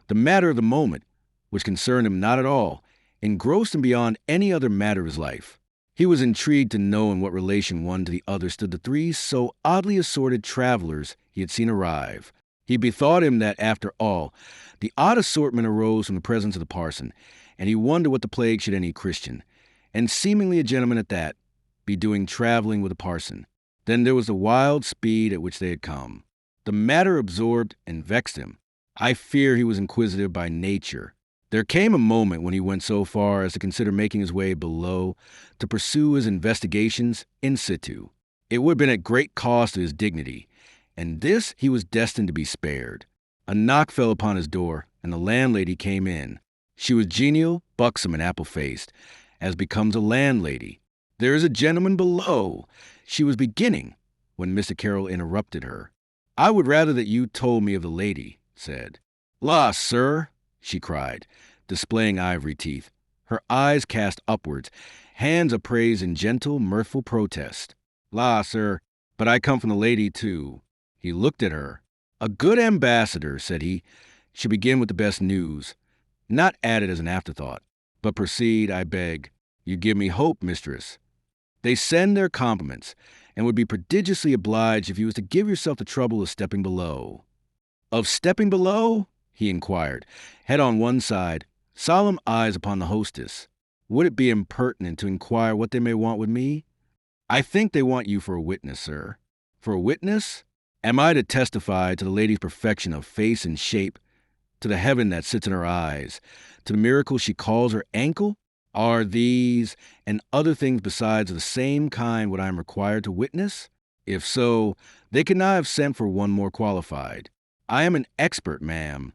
The matter of the moment, which concerned him not at all, engrossed him beyond any other matter of his life. He was intrigued to know in what relation one to the other stood the 3 so oddly assorted travelers he had seen arrive. He bethought him that, after all, the odd assortment arose from the presence of the parson, and he wondered what the plague should any Christian, and seemingly a gentleman at that, be doing traveling with a parson. Then there was the wild speed at which they had come. The matter absorbed and vexed him. I fear he was inquisitive by nature. There came a moment when he went so far as to consider making his way below to pursue his investigations in situ. It would have been at great cost to his dignity, and this he was destined to be spared. A knock fell upon his door, and the landlady came in. She was genial, buxom, and apple-faced, as becomes a landlady. "There is a gentleman below," she was beginning, when Mr. Carroll interrupted her. "I would rather that you told me of the lady," said. "La, sir," she cried, displaying ivory teeth, her eyes cast upwards, hands upraised in gentle, mirthful protest. "La, sir, but I come from the lady, too." He looked at her. "A good ambassador," said he, "should begin with the best news, not added as an afterthought. But proceed, I beg. You give me hope, mistress. They send their compliments, and would be prodigiously obliged if you was to give yourself the trouble of stepping below." Of stepping below? He inquired, head on one side, solemn eyes upon the hostess. Would it be impertinent to inquire what they may want with me? I think they want you for a witness, sir. For a witness? Am I to testify to the lady's perfection of face and shape, to the heaven that sits in her eyes, to the miracle she calls her ankle? Are these and other things besides of the same kind what I am required to witness? If so, they could not have sent for one more qualified. I am an expert, ma'am.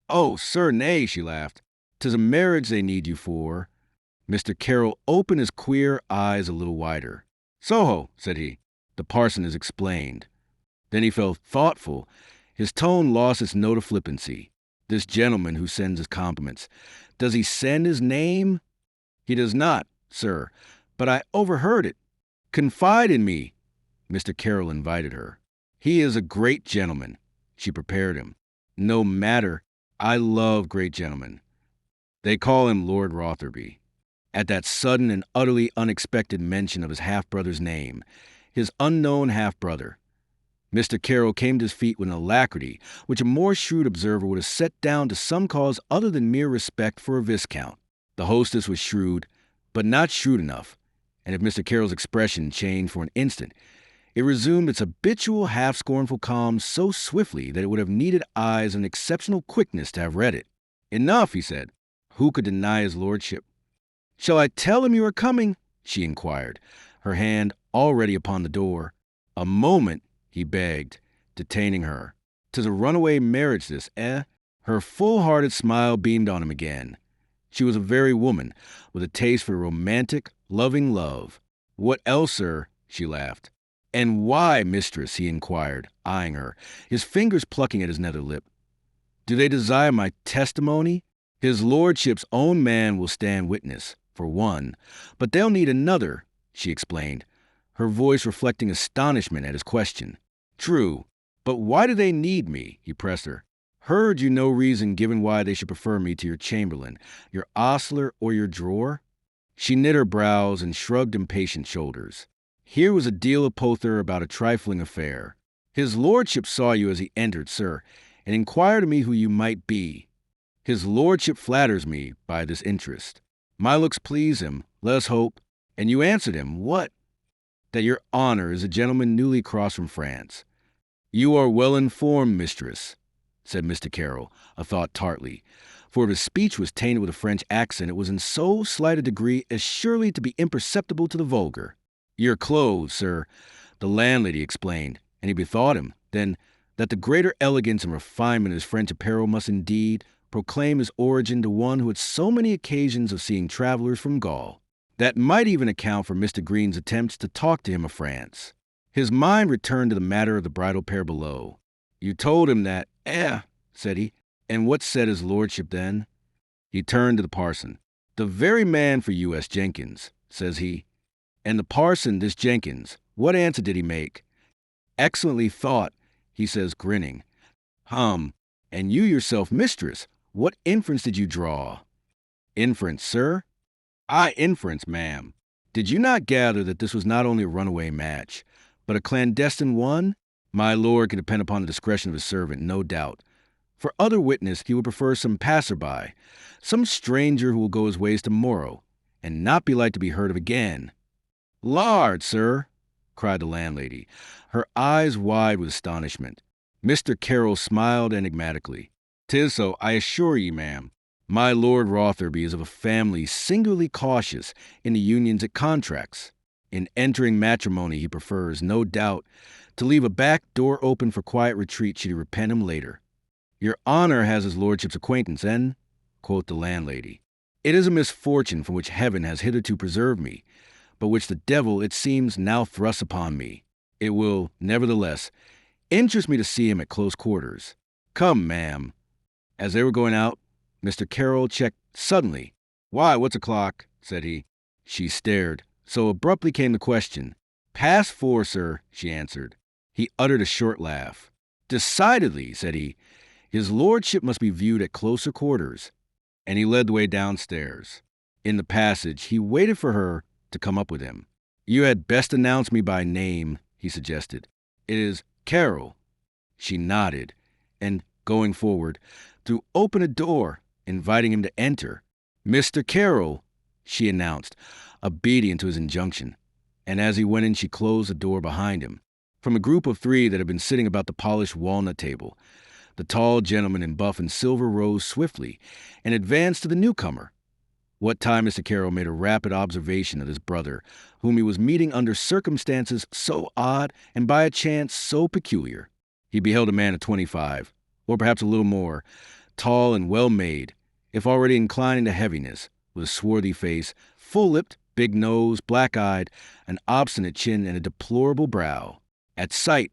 Oh, sir, nay, she laughed. 'Tis a marriage they need you for. Mr. Carroll opened his queer eyes a little wider. Soho, said he. The parson has explained. Then he felt thoughtful. His tone lost its note of flippancy. This gentleman who sends his compliments, does he send his name? He does not, sir, but I overheard it. Confide in me, Mr. Carroll invited her. He is a great gentleman. She prepared him. No matter, I love great gentlemen. They call him Lord Rotherby. At that sudden and utterly unexpected mention of his half-brother's name, his unknown half-brother, Mr. Carroll came to his feet with an alacrity which a more shrewd observer would have set down to some cause other than mere respect for a viscount. The hostess was shrewd, but not shrewd enough, and if Mr. Carroll's expression changed for an instant, it resumed its habitual half-scornful calm so swiftly that it would have needed eyes and exceptional quickness to have read it. Enough, he said. Who could deny his lordship? Shall I tell him you are coming? She inquired, her hand already upon the door. A moment, he begged, detaining her. 'Tis a runaway marriage, this, eh? Her full-hearted smile beamed on him again. She was a very woman, with a taste for romantic, loving love. What else, sir? She laughed. And why, mistress? He inquired, eyeing her, his fingers plucking at his nether lip. Do they desire my testimony? His lordship's own man will stand witness, for one, but they'll need another, she explained, her voice reflecting astonishment at his question. True, but why do they need me? He pressed her. Heard you no reason given why they should prefer me to your chamberlain, your ostler, or your drawer? She knit her brows and shrugged impatient shoulders. Here was a deal of pother about a trifling affair. His lordship saw you as he entered, sir, and inquired of me who you might be. His lordship flatters me by this interest. My looks please him, let us hope. And you answered him, what? That your honor is a gentleman newly crossed from France. You are well informed, mistress, said Mr. Carroll, a thought tartly, for if his speech was tainted with a French accent, it was in so slight a degree as surely to be imperceptible to the vulgar. Your clothes, sir, the landlady explained, and he bethought him, then, that the greater elegance and refinement of his French apparel must indeed proclaim his origin to one who had so many occasions of seeing travelers from Gaul. That might even account for Mr. Green's attempts to talk to him of France. His mind returned to the matter of the bridal pair below. You told him that, said he, and what said his lordship then? He turned to the parson. The very man for you, S. Jenkins, says he. And the parson, this Jenkins, what answer did he make? Excellently thought, he says, grinning. And you yourself, mistress, what inference did you draw? Inference, sir? Inference, ma'am. Did you not gather that this was not only a runaway match, but a clandestine one? My lord can depend upon the discretion of his servant, no doubt. For other witness, he would prefer some passer-by, some stranger who will go his ways tomorrow, and not be like to be heard of again. Lard, sir, cried the landlady, her eyes wide with astonishment. Mr. Carroll smiled enigmatically. 'Tis so, I assure ye, ma'am. My Lord Rotherby is of a family singularly cautious in the unions it contracts. In entering matrimony, he prefers, no doubt, to leave a back door open for quiet retreat should he repent him later. Your honor has his lordship's acquaintance, then? Quoth the landlady. It is a misfortune from which heaven has hitherto preserved me, but which the devil, it seems, now thrusts upon me. It will, nevertheless, interest me to see him at close quarters. Come, ma'am. As they were going out, Mr. Carroll checked suddenly. Why, what's o'clock? Said he. She stared. So abruptly came the question. Past 4, sir, she answered. He uttered a short laugh. Decidedly, said he, his lordship must be viewed at closer quarters. And he led the way downstairs. In the passage, he waited for her to come up with him. You had best announce me by name, he suggested. It is Carroll. She nodded, and, going forward, threw open a door, inviting him to enter. "Mr. Carroll," she announced, obedient to his injunction, and as he went in she closed the door behind him. From a group of 3 that had been sitting about the polished walnut table, the tall gentleman in buff and silver rose swiftly and advanced to the newcomer. What time Mr. Carroll made a rapid observation of his brother, whom he was meeting under circumstances so odd and by a chance so peculiar. He beheld a man of 25, or perhaps a little more, tall and well-made, if already inclining to heaviness, with a swarthy face, full-lipped, big nose, black-eyed, an obstinate chin, and a deplorable brow. At sight,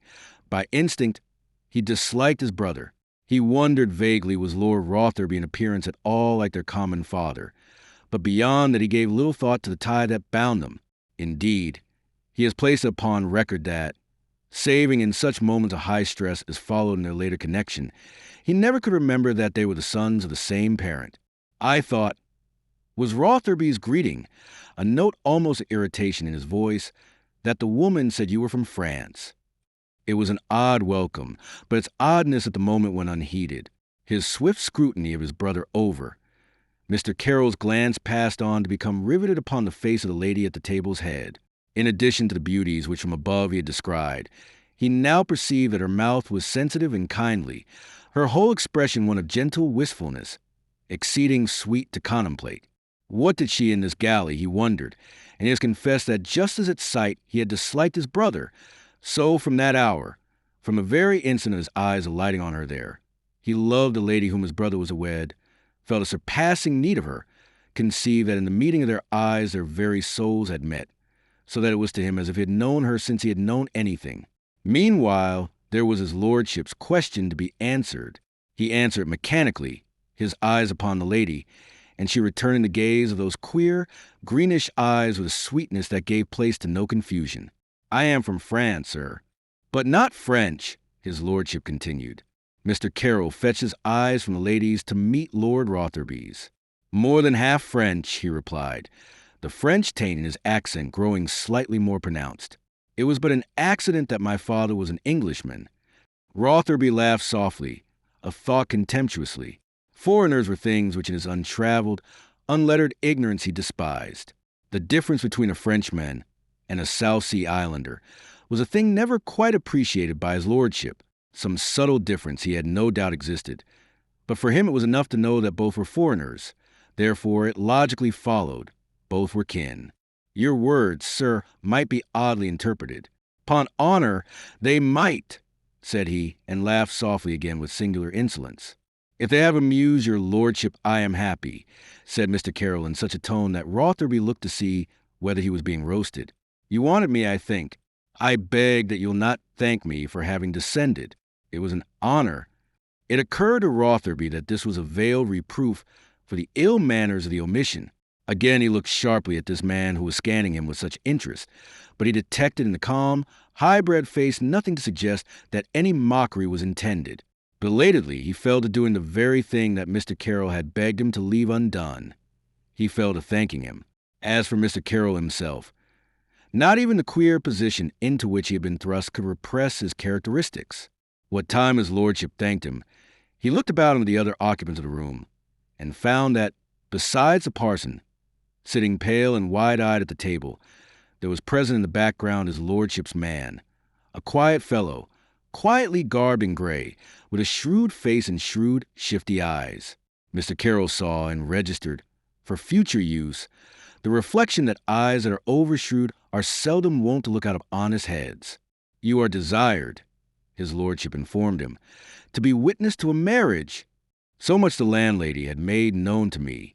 by instinct, he disliked his brother. He wondered vaguely was Lord Rotherby in appearance at all like their common father, but beyond that he gave little thought to the tie that bound them. Indeed, he has placed upon record that, saving in such moments of high stress as followed in their later connection, he never could remember that they were the sons of the same parent. I thought, was Rotherby's greeting, a note almost of irritation in his voice, that the woman said you were from France. It was an odd welcome, but its oddness at the moment went unheeded. His swift scrutiny of his brother over, Mr. Carroll's glance passed on to become riveted upon the face of the lady at the table's head. In addition to the beauties which from above he had descried, he now perceived that her mouth was sensitive and kindly, her whole expression one of gentle wistfulness, exceeding sweet to contemplate. What did she in this galley, he wondered, and he has confessed that just as at sight he had disliked his brother, so from that hour, from the very instant of his eyes alighting on her there, he loved the lady whom his brother was wed, felt a surpassing need of her, conceived that in the meeting of their eyes their very souls had met, so that it was to him as if he had known her since he had known anything. Meanwhile, there was his lordship's question to be answered. He answered mechanically, his eyes upon the lady, and she returning the gaze of those queer, greenish eyes with a sweetness that gave place to no confusion. "I am from France, sir." "But not French," his lordship continued. Mr. Carroll fetched his eyes from the ladies to meet Lord Rotherby's. "More than half French," he replied, the French taint in his accent growing slightly more pronounced. "It was but an accident that my father was an Englishman." Rotherby laughed softly, a thought contemptuously. Foreigners were things which in his untraveled, unlettered ignorance he despised. The difference between a Frenchman and a South Sea Islander was a thing never quite appreciated by his lordship. Some subtle difference he had no doubt existed, but for him it was enough to know that both were foreigners. Therefore it logically followed, both were kin. "Your words, sir, might be oddly interpreted." "'Pon honor, they might," said he, and laughed softly again with singular insolence. "If they have amused your lordship, I am happy," said Mr. Carroll in such a tone that Rotherby looked to see whether he was being roasted. "You wanted me, I think. I beg that you'll not thank me for having descended. It was an honor." It occurred to Rotherby that this was a veiled reproof for the ill manners of the omission. Again he looked sharply at this man who was scanning him with such interest, but he detected in the calm, high-bred face nothing to suggest that any mockery was intended. Belatedly, he fell to doing the very thing that Mr. Carroll had begged him to leave undone. He fell to thanking him. As for Mr. Carroll himself, not even the queer position into which he had been thrust could repress his characteristics. What time his lordship thanked him, he looked about him at the other occupants of the room, and found that, besides the parson, sitting pale and wide-eyed at the table, there was present in the background his lordship's man, a quiet fellow, quietly garbed in gray, with a shrewd face and shrewd, shifty eyes. Mr. Carroll saw and registered, for future use, the reflection that eyes that are over-shrewd are seldom wont to look out of honest heads. "You are desired," his lordship informed him, "to be witness to a marriage. So much the landlady had made known to me.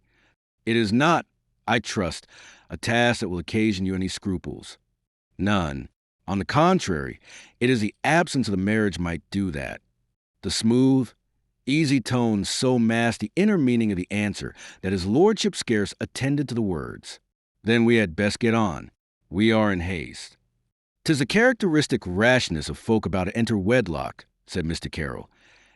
It is not, I trust, a task that will occasion you any scruples." "None. On the contrary, it is the absence of the marriage might do that." The smooth, easy tones so masked the inner meaning of the answer that his lordship scarce attended to the words. "Then we had best get on. We are in haste." "'Tis a characteristic rashness of folk about to enter wedlock," said Mr. Carroll,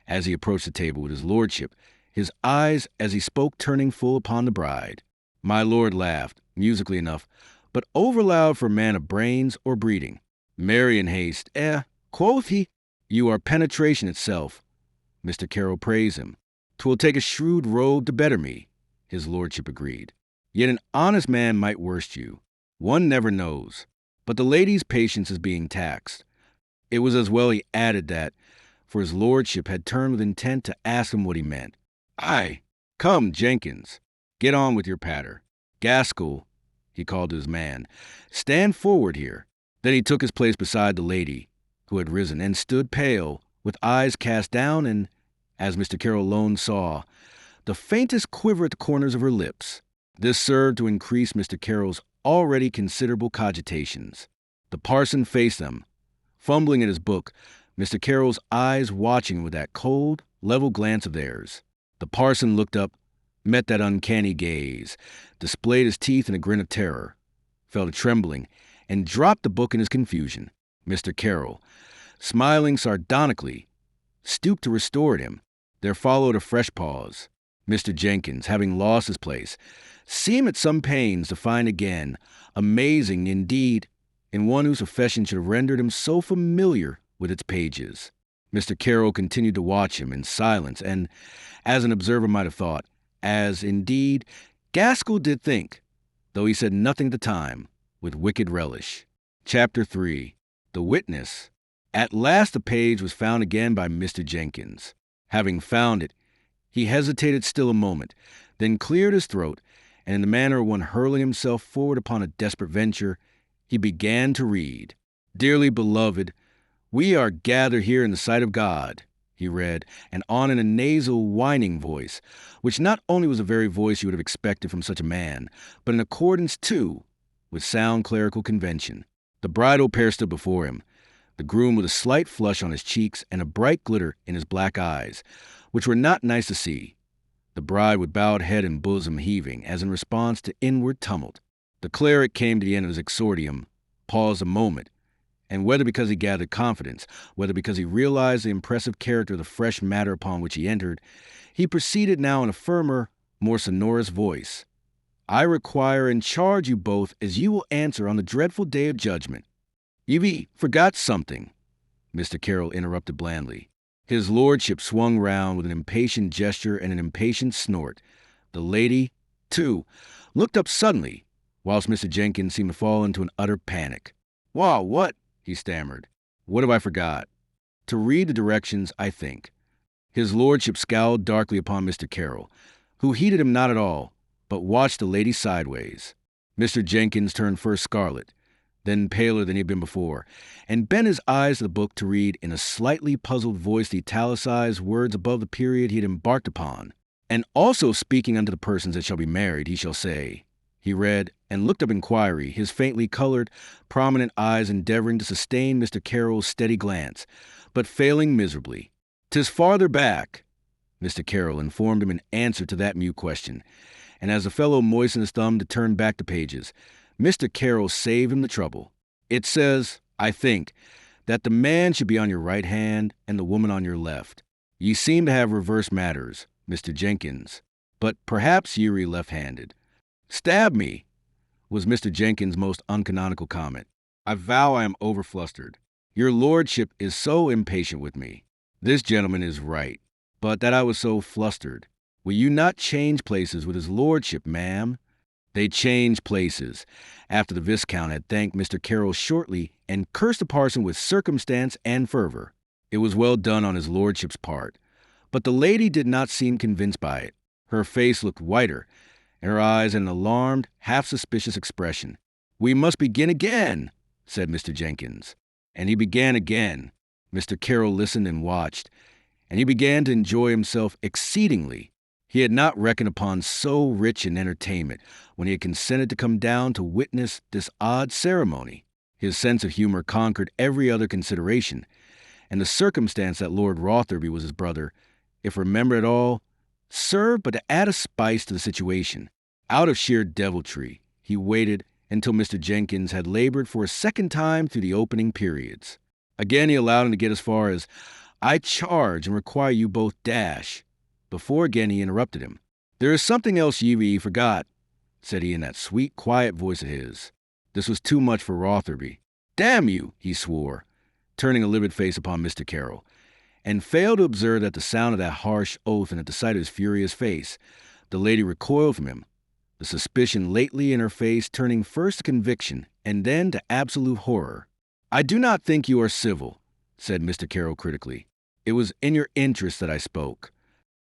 as he approached the table with his lordship, his eyes as he spoke turning full upon the bride. My lord laughed, musically enough, but overloud for a man of brains or breeding. "Marry in haste, quoth he. You are penetration itself. Mr. Carroll praised him. "'Twill take a shrewd rogue to better me," his lordship agreed. "Yet an honest man might worst you. One never knows. But the lady's patience is being taxed." It was as well he added that, for his lordship had turned with intent to ask him what he meant. "Aye, come, Jenkins, get on with your patter. Gaskell," he called to his man, "stand forward here." Then he took his place beside the lady, who had risen, and stood pale, with eyes cast down and, as Mr. Carroll alone saw, the faintest quiver at the corners of her lips. This served to increase Mr. Carroll's already considerable cogitations. The parson faced them, fumbling at his book, Mr. Carroll's eyes watching with that cold, level glance of theirs. The parson looked up, met that uncanny gaze, displayed his teeth in a grin of terror, fell to trembling, and dropped the book in his confusion. Mr. Carroll, smiling sardonically, stooped to restore it him. There followed a fresh pause. Mr. Jenkins, having lost his place, seemed at some pains to find again, amazing indeed, in one whose profession should have rendered him so familiar with its pages. Mr. Carroll continued to watch him in silence, and, as an observer might have thought, as, indeed, Gaskell did think, though he said nothing at the time, with wicked relish. Chapter 3. The Witness. At last the page was found again by Mr. Jenkins. Having found it, he hesitated still a moment, then cleared his throat, and in the manner of one hurling himself forward upon a desperate venture, he began to read. "Dearly beloved, we are gathered here in the sight of God," he read, and on in a nasal, whining voice, which not only was the very voice you would have expected from such a man, but in accordance, too, with sound clerical convention. The bridal pair stood before him, the groom with a slight flush on his cheeks and a bright glitter in his black eyes, which were not nice to see. The bride with bowed head and bosom heaving, as in response to inward tumult. The cleric came to the end of his exordium, paused a moment, and whether because he gathered confidence, whether because he realized the impressive character of the fresh matter upon which he entered, he proceeded now in a firmer, more sonorous voice. "I require and charge you both as you will answer on the dreadful day of judgment." "You've forgot something," Mr. Carroll interrupted blandly. His lordship swung round with an impatient gesture and an impatient snort. The lady, too, looked up suddenly, whilst Mr. Jenkins seemed to fall into an utter panic. "Wah, what?" he stammered. "What have I forgot?" "To read the directions, I think." His lordship scowled darkly upon Mr. Carroll, who heeded him not at all, but watched the lady sideways. Mr. Jenkins turned first scarlet, then paler than he had been before, and bent his eyes to the book to read in a slightly puzzled voice the italicized words above the period he had embarked upon. "And also speaking unto the persons that shall be married, he shall say," he read, and looked up inquiry, his faintly colored, prominent eyes endeavoring to sustain Mr. Carroll's steady glance, but failing miserably. "'Tis farther back," Mr. Carroll informed him in answer to that mute question, and as the fellow moistened his thumb to turn back the pages, Mr. Carroll saved him the trouble. "It says, I think, that the man should be on your right hand and the woman on your left. Ye seem to have reversed matters, Mr. Jenkins, but perhaps ye are left-handed." "Stab me," was Mr. Jenkins' most uncanonical comment. "I vow I am overflustered. Your lordship is so impatient with me. This gentleman is right, but that I was so flustered. Will you not change places with his lordship, ma'am?" They changed places, after the Viscount had thanked Mr. Carroll shortly and cursed the parson with circumstance and fervor. It was well done on his lordship's part, but the lady did not seem convinced by it. Her face looked whiter, and her eyes had an alarmed, half-suspicious expression. "We must begin again," said Mr. Jenkins. And he began again. Mr. Carroll listened and watched, and he began to enjoy himself exceedingly. He had not reckoned upon so rich an entertainment when he had consented to come down to witness this odd ceremony. His sense of humor conquered every other consideration, and the circumstance that Lord Rotherby was his brother, if remembered at all, served but to add a spice to the situation. Out of sheer deviltry, he waited until Mr. Jenkins had labored for a second time through the opening periods. Again he allowed him to get as far as, "I charge and require you both dash," before again he interrupted him. "There is something else ye forgot," said he in that sweet, quiet voice of his. This was too much for Rotherby. "Damn you," he swore, turning a livid face upon Mr. Carroll, and failed to observe that the sound of that harsh oath and at the sight of his furious face, the lady recoiled from him, the suspicion lately in her face turning first to conviction and then to absolute horror. "I do not think you are civil," said Mr. Carroll critically. "It was in your interest that I spoke."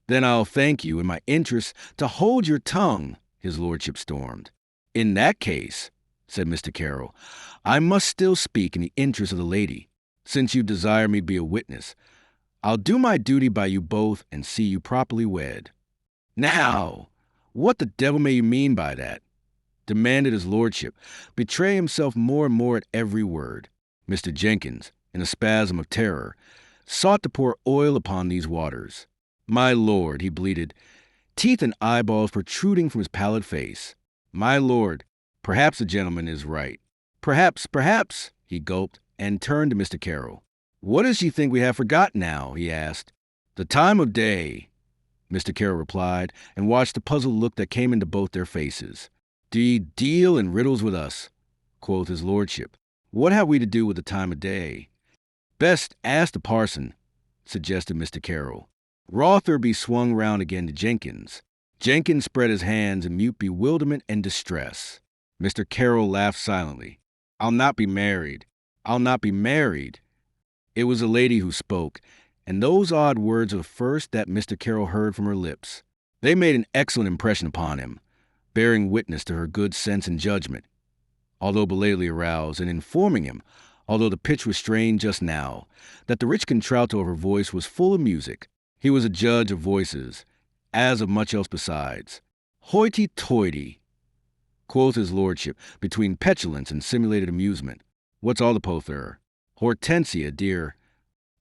"Then I'll thank you in my interest to hold your tongue," his lordship stormed. "In that case," said Mr. Carroll, "I must still speak in the interest of the lady, since you desire me to be a witness. I'll do my duty by you both and see you properly wed." "Now, what the devil may you mean by that?" demanded his lordship, betraying himself more and more at every word. Mr. Jenkins, in a spasm of terror, sought to pour oil upon these waters. "My lord," he bleated, teeth and eyeballs protruding from his pallid face. "My lord, perhaps the gentleman is right. Perhaps," he gulped, and turned to Mr. Carroll. "What does she think we have forgot now?" he asked. "The time of day," Mr. Carroll replied, and watched the puzzled look that came into both their faces. "Do ye deal in riddles with us?" quoth his lordship. "What have we to do with the time of day?" "Best ask the parson," suggested Mr. Carroll. Rotherby swung round again to Jenkins. Jenkins spread his hands in mute bewilderment and distress. Mr. Carroll laughed silently. "I'll not be married. I'll not be married." It was the lady who spoke, and those odd words were the first that Mr. Carroll heard from her lips. They made an excellent impression upon him, bearing witness to her good sense and judgment, although belatedly aroused, and informing him, although the pitch was strained just now, that the rich contralto of her voice was full of music. He was a judge of voices, as of much else besides. "Hoity-toity," quoth his lordship, between petulance and simulated amusement. "What's all the pother? Hortensia, dear."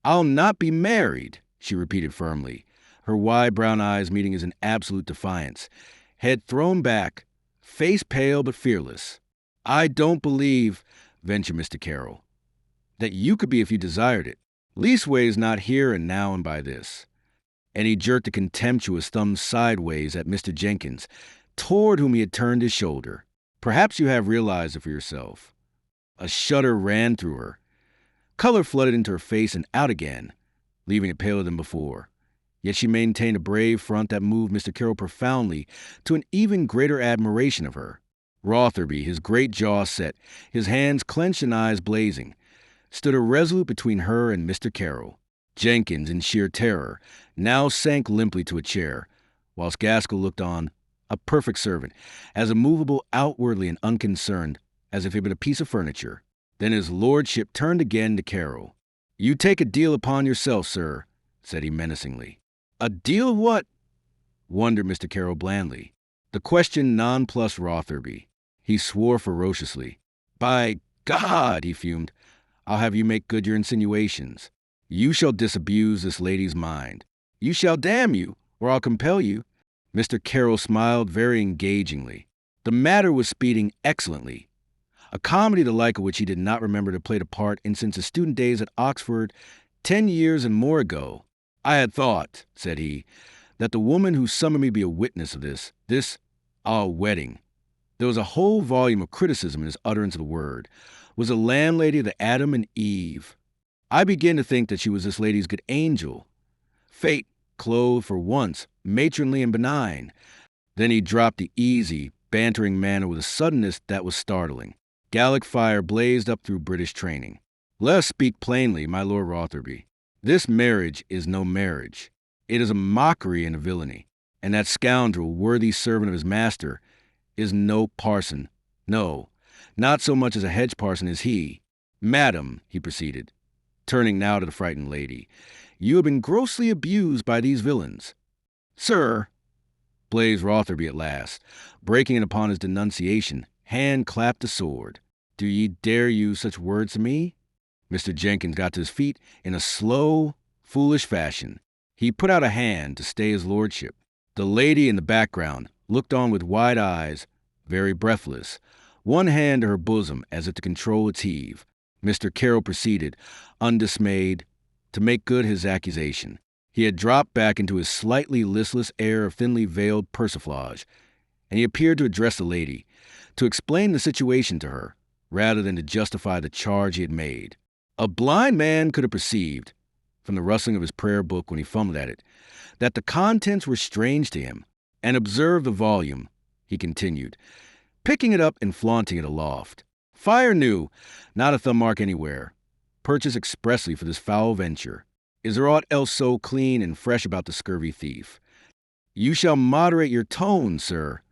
"I'll not be married," she repeated firmly, her wide brown eyes meeting his in absolute defiance, head thrown back, face pale but fearless. "I don't believe," ventured Mr. Carroll, "that you could be if you desired it. Leastways not here and now and by this." And he jerked a contemptuous thumb sideways at Mr. Jenkins, toward whom he had turned his shoulder. "Perhaps you have realized it for yourself." A shudder ran through her. Color flooded into her face and out again, leaving it paler than before. Yet she maintained a brave front that moved Mr. Carroll profoundly to an even greater admiration of her. Rotherby, his great jaw set, his hands clenched and eyes blazing, stood irresolute between her and Mr. Carroll. Jenkins, in sheer terror, now sank limply to a chair, whilst Gaskell looked on, a perfect servant, as immovable outwardly and unconcerned as if he had been a piece of furniture. Then his lordship turned again to Carroll. "You take a deal upon yourself, sir," said he menacingly. "A deal of what?" wondered Mr. Carroll blandly. The question nonplussed Rotherby. He swore ferociously. "By God," he fumed, "I'll have you make good your insinuations. You shall disabuse this lady's mind. You shall, damn you, or I'll compel you." Mr. Carroll smiled very engagingly. The matter was speeding excellently. A comedy the like of which he did not remember to have played a part in since his student days at Oxford 10 years and more ago. "I had thought," said he, "that the woman who summoned me to be a witness of our wedding," there was a whole volume of criticism in his utterance of the word, "was the landlady of the Adam and Eve. I begin to think that she was this lady's good angel. Fate, clothed for once, matronly and benign." Then he dropped the easy, bantering manner with a suddenness that was startling. Gallic fire blazed up through British training. "Let us speak plainly, my Lord Rotherby. This marriage is no marriage. It is a mockery and a villainy. And that scoundrel, worthy servant of his master, is no parson. No, not so much as a hedge parson is he. Madam," he proceeded, turning now to the frightened lady, "you have been grossly abused by these villains." "Sir," blazed Rotherby at last, breaking in upon his denunciation, hand clapped the sword. "Do ye dare use such words to me?" Mr. Jenkins got to his feet in a slow, foolish fashion. He put out a hand to stay his lordship. The lady in the background looked on with wide eyes, very breathless, one hand to her bosom as if to control its heave. Mr. Carroll proceeded, undismayed, to make good his accusation. He had dropped back into his slightly listless air of thinly veiled persiflage, and he appeared to address the lady, to explain the situation to her, rather than to justify the charge he had made. A blind man could have perceived, from the rustling of his prayer book when he fumbled at it, that the contents were strange to him. And observe the volume, he continued, picking it up and flaunting it aloft. Fire new, not a thumb mark anywhere. Purchased expressly for this foul venture. Is there aught else so clean and fresh about the scurvy thief? You shall moderate your tone, sir,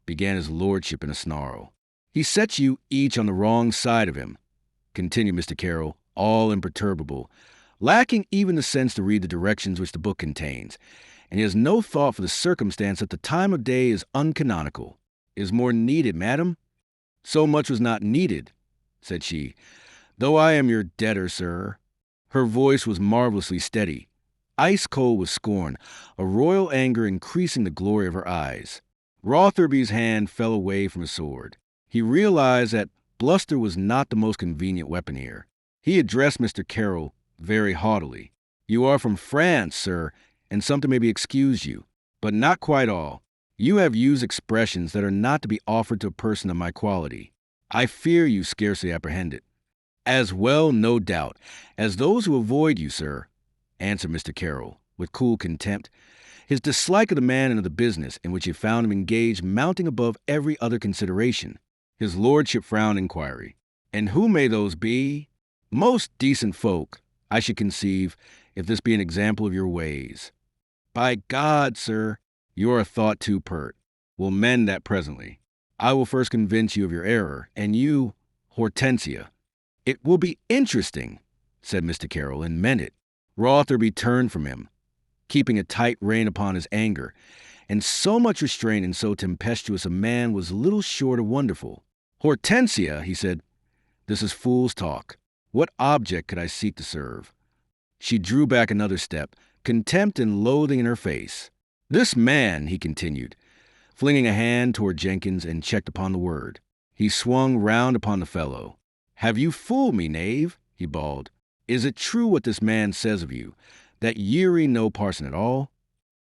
began his lordship in a snarl. He sets you each on the wrong side of him, continued Mr. Carroll, all imperturbable, lacking even the sense to read the directions which the book contains, and he has no thought for the circumstance that the time of day is uncanonical, is more needed, madam. So much was not needed, said she, though I am your debtor, sir. Her voice was marvelously steady, ice cold with scorn, a royal anger increasing the glory of her eyes. Rotherby's hand fell away from his sword. He realized that bluster was not the most convenient weapon here. He addressed Mr. Carroll very haughtily. You are from France, sir, and something may be excused you, but not quite all. You have used expressions that are not to be offered to a person of my quality. I fear you scarcely apprehend it. As well, no doubt, as those who avoid you, sir, answered Mr. Carroll, with cool contempt, his dislike of the man and of the business in which he found him engaged mounting above every other consideration. His lordship frowned inquiry. And who may those be? Most decent folk, I should conceive, if this be an example of your ways. By God, sir, you are a thought too pert. We'll mend that presently. I will first convince you of your error, and you, Hortensia. It will be interesting, said Mr. Carroll, and meant it. Rotherby turned from him, keeping a tight rein upon his anger, and so much restraint in so tempestuous a man was little short of wonderful. Hortensia, he said, this is fool's talk. What object could I seek to serve? She drew back another step, contempt and loathing in her face. This man, he continued, flinging a hand toward Jenkins and checked upon the word. He swung round upon the fellow. Have you fooled me, knave? He bawled. Is it true what this man says of you, that ye're no parson at all?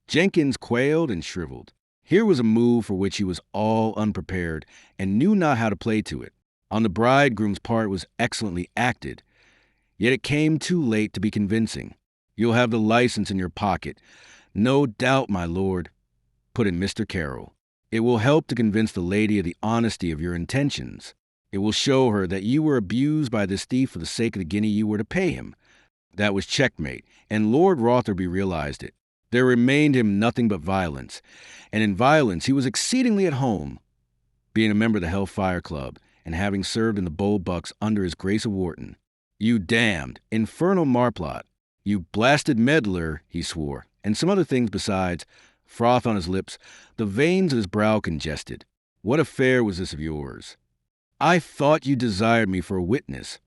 Jenkins quailed and shriveled. Here was a move for which he was all unprepared and knew not how to play to it. On the bridegroom's part it was excellently acted, yet it came too late to be convincing. You'll have the license in your pocket. No doubt, my lord, put in Mr. Carroll. It will help to convince the lady of the honesty of your intentions. It will show her that you were abused by this thief for the sake of the guinea you were to pay him. That was checkmate, and Lord Rotherby realized it. There remained him nothing but violence, and in violence he was exceedingly at home, being a member of the Hellfire Club and having served in the Bold Bucks under his Grace of Wharton. You damned, infernal marplot, you blasted meddler, he swore, and some other things besides, froth on his lips, the veins of his brow congested. What affair was this of yours? I thought you desired me for a witness,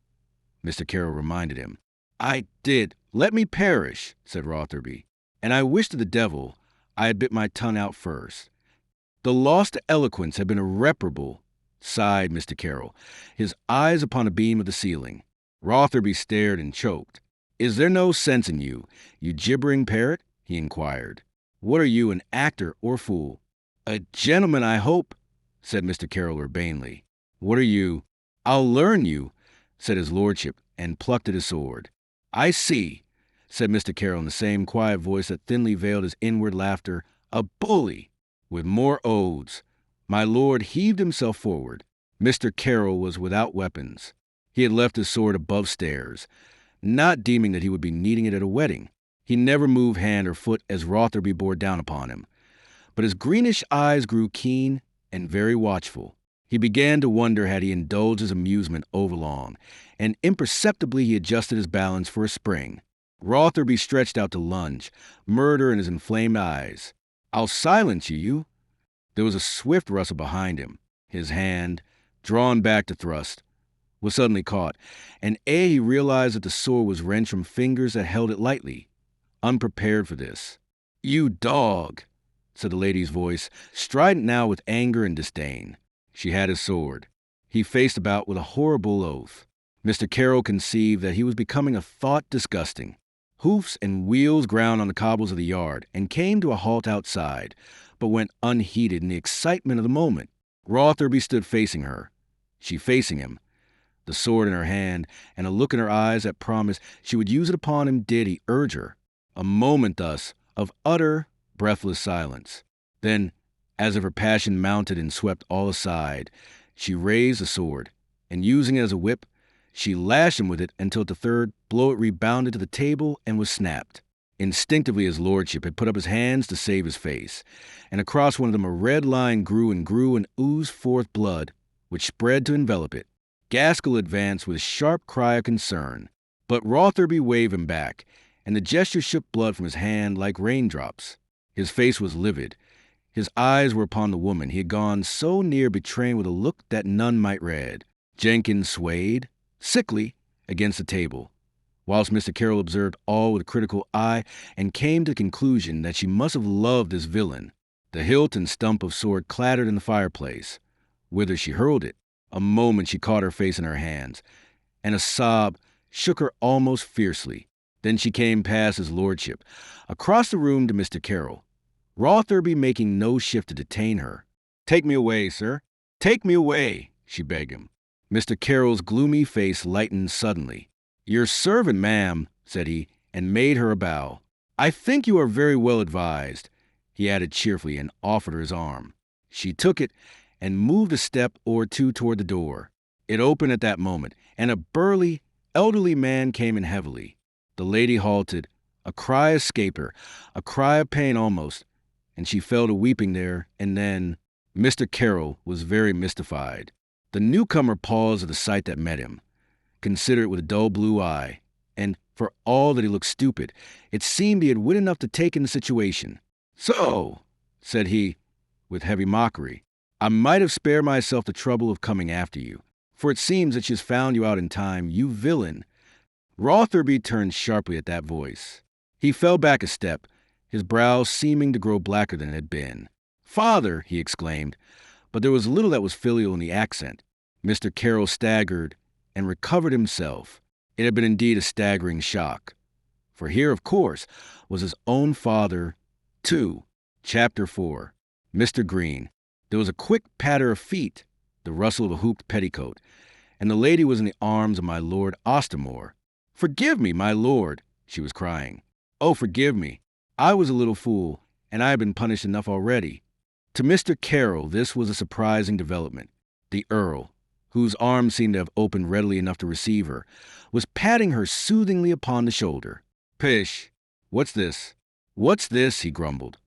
Mr. Carroll reminded him. I did. Let me perish, said Rotherby. And I wish to the devil I had bit my tongue out first. The loss to eloquence had been irreparable, sighed Mr. Carroll, his eyes upon a beam of the ceiling. Rotherby stared and choked. Is there no sense in you, you gibbering parrot? He inquired. What are you, an actor or fool? A gentleman, I hope, said Mr. Carroll urbanely. What are you? I'll learn you, said his lordship, and plucked at his sword. I see, said Mr. Carroll in the same quiet voice that thinly veiled his inward laughter. A bully, with more oaths. My lord heaved himself forward. Mr. Carroll was without weapons. He had left his sword above stairs, not deeming that he would be needing it at a wedding. He never moved hand or foot as Rotherby bore down upon him, but his greenish eyes grew keen and very watchful. He began to wonder had he indulged his amusement overlong, and imperceptibly he adjusted his balance for a spring. Rotherby stretched out to lunge, murder in his inflamed eyes. I'll silence you. There was a swift rustle behind him. His hand, drawn back to thrust, was suddenly caught, and ere he realized that the sword was wrenched from fingers that held it lightly. Unprepared for this. You dog, said the lady's voice, strident now with anger and disdain. She had his sword. He faced about with a horrible oath. Mr. Carroll conceived that he was becoming a thought disgusting. Hoofs and wheels ground on the cobbles of the yard and came to a halt outside, but went unheeded in the excitement of the moment. Rotherby stood facing her, she facing him. the sword in her hand, and a look in her eyes that promised she would use it upon him did he urge her. A moment thus of utter, breathless silence. Then, as if her passion mounted and swept all aside, she raised the sword, and using it as a whip, she lashed him with it until at the third blow it rebounded to the table and was snapped. Instinctively his lordship had put up his hands to save his face, and across one of them a red line grew and oozed forth blood, which spread to envelop it. Gaskell advanced with a sharp cry of concern, but Rotherby waved him back, and the gesture shook blood from his hand like raindrops. His face was livid. His eyes were upon the woman he had gone so near betraying with a look that none might read. Jenkins swayed, sickly, against the table, whilst Mr. Carroll observed all with a critical eye and came to the conclusion that she must have loved this villain. The hilt and stump of sword clattered in the fireplace, whither she hurled it. A moment she caught her face in her hands, and a sob shook her almost fiercely. Then she came past his lordship, across the room to Mr. Carroll, Rotherby making no shift to detain her. "Take me away, sir. Take me away," she begged him. Mr. Carroll's gloomy face lightened suddenly. "Your servant, ma'am," said he, and made her a bow. "I think you are very well advised," he added cheerfully, and offered her his arm. She took it and moved a step or two toward the door. It opened at that moment, and a burly, elderly man came in heavily. The lady halted. A cry escaped her, a cry of pain almost, and she fell to weeping there, and then Mr. Carroll was very mystified. The newcomer paused at the sight that met him, considered it with a dull blue eye, and for all that he looked stupid, it seemed he had wit enough to take in the situation. "So," said he, with heavy mockery, "I might have spared myself the trouble of coming after you, for it seems that she has found you out in time, you villain." Rotherby turned sharply at that voice. He fell back a step, his brow seeming to grow blacker than it had been. "Father!" he exclaimed, but there was little that was filial in the accent. Mr. Carroll staggered and recovered himself. It had been indeed a staggering shock, for here, of course, was his own father, too. Chapter 4. Mr. Green. There was a quick patter of feet, the rustle of a hooped petticoat, and the lady was in the arms of my Lord Ostermore. "Forgive me, my lord," she was crying. "Oh, forgive me. I was a little fool, and I have been punished enough already." To Mr. Carroll, this was a surprising development. The Earl, whose arms seemed to have opened readily enough to receive her, was patting her soothingly upon the shoulder. "Pish! What's this? What's this?" he grumbled.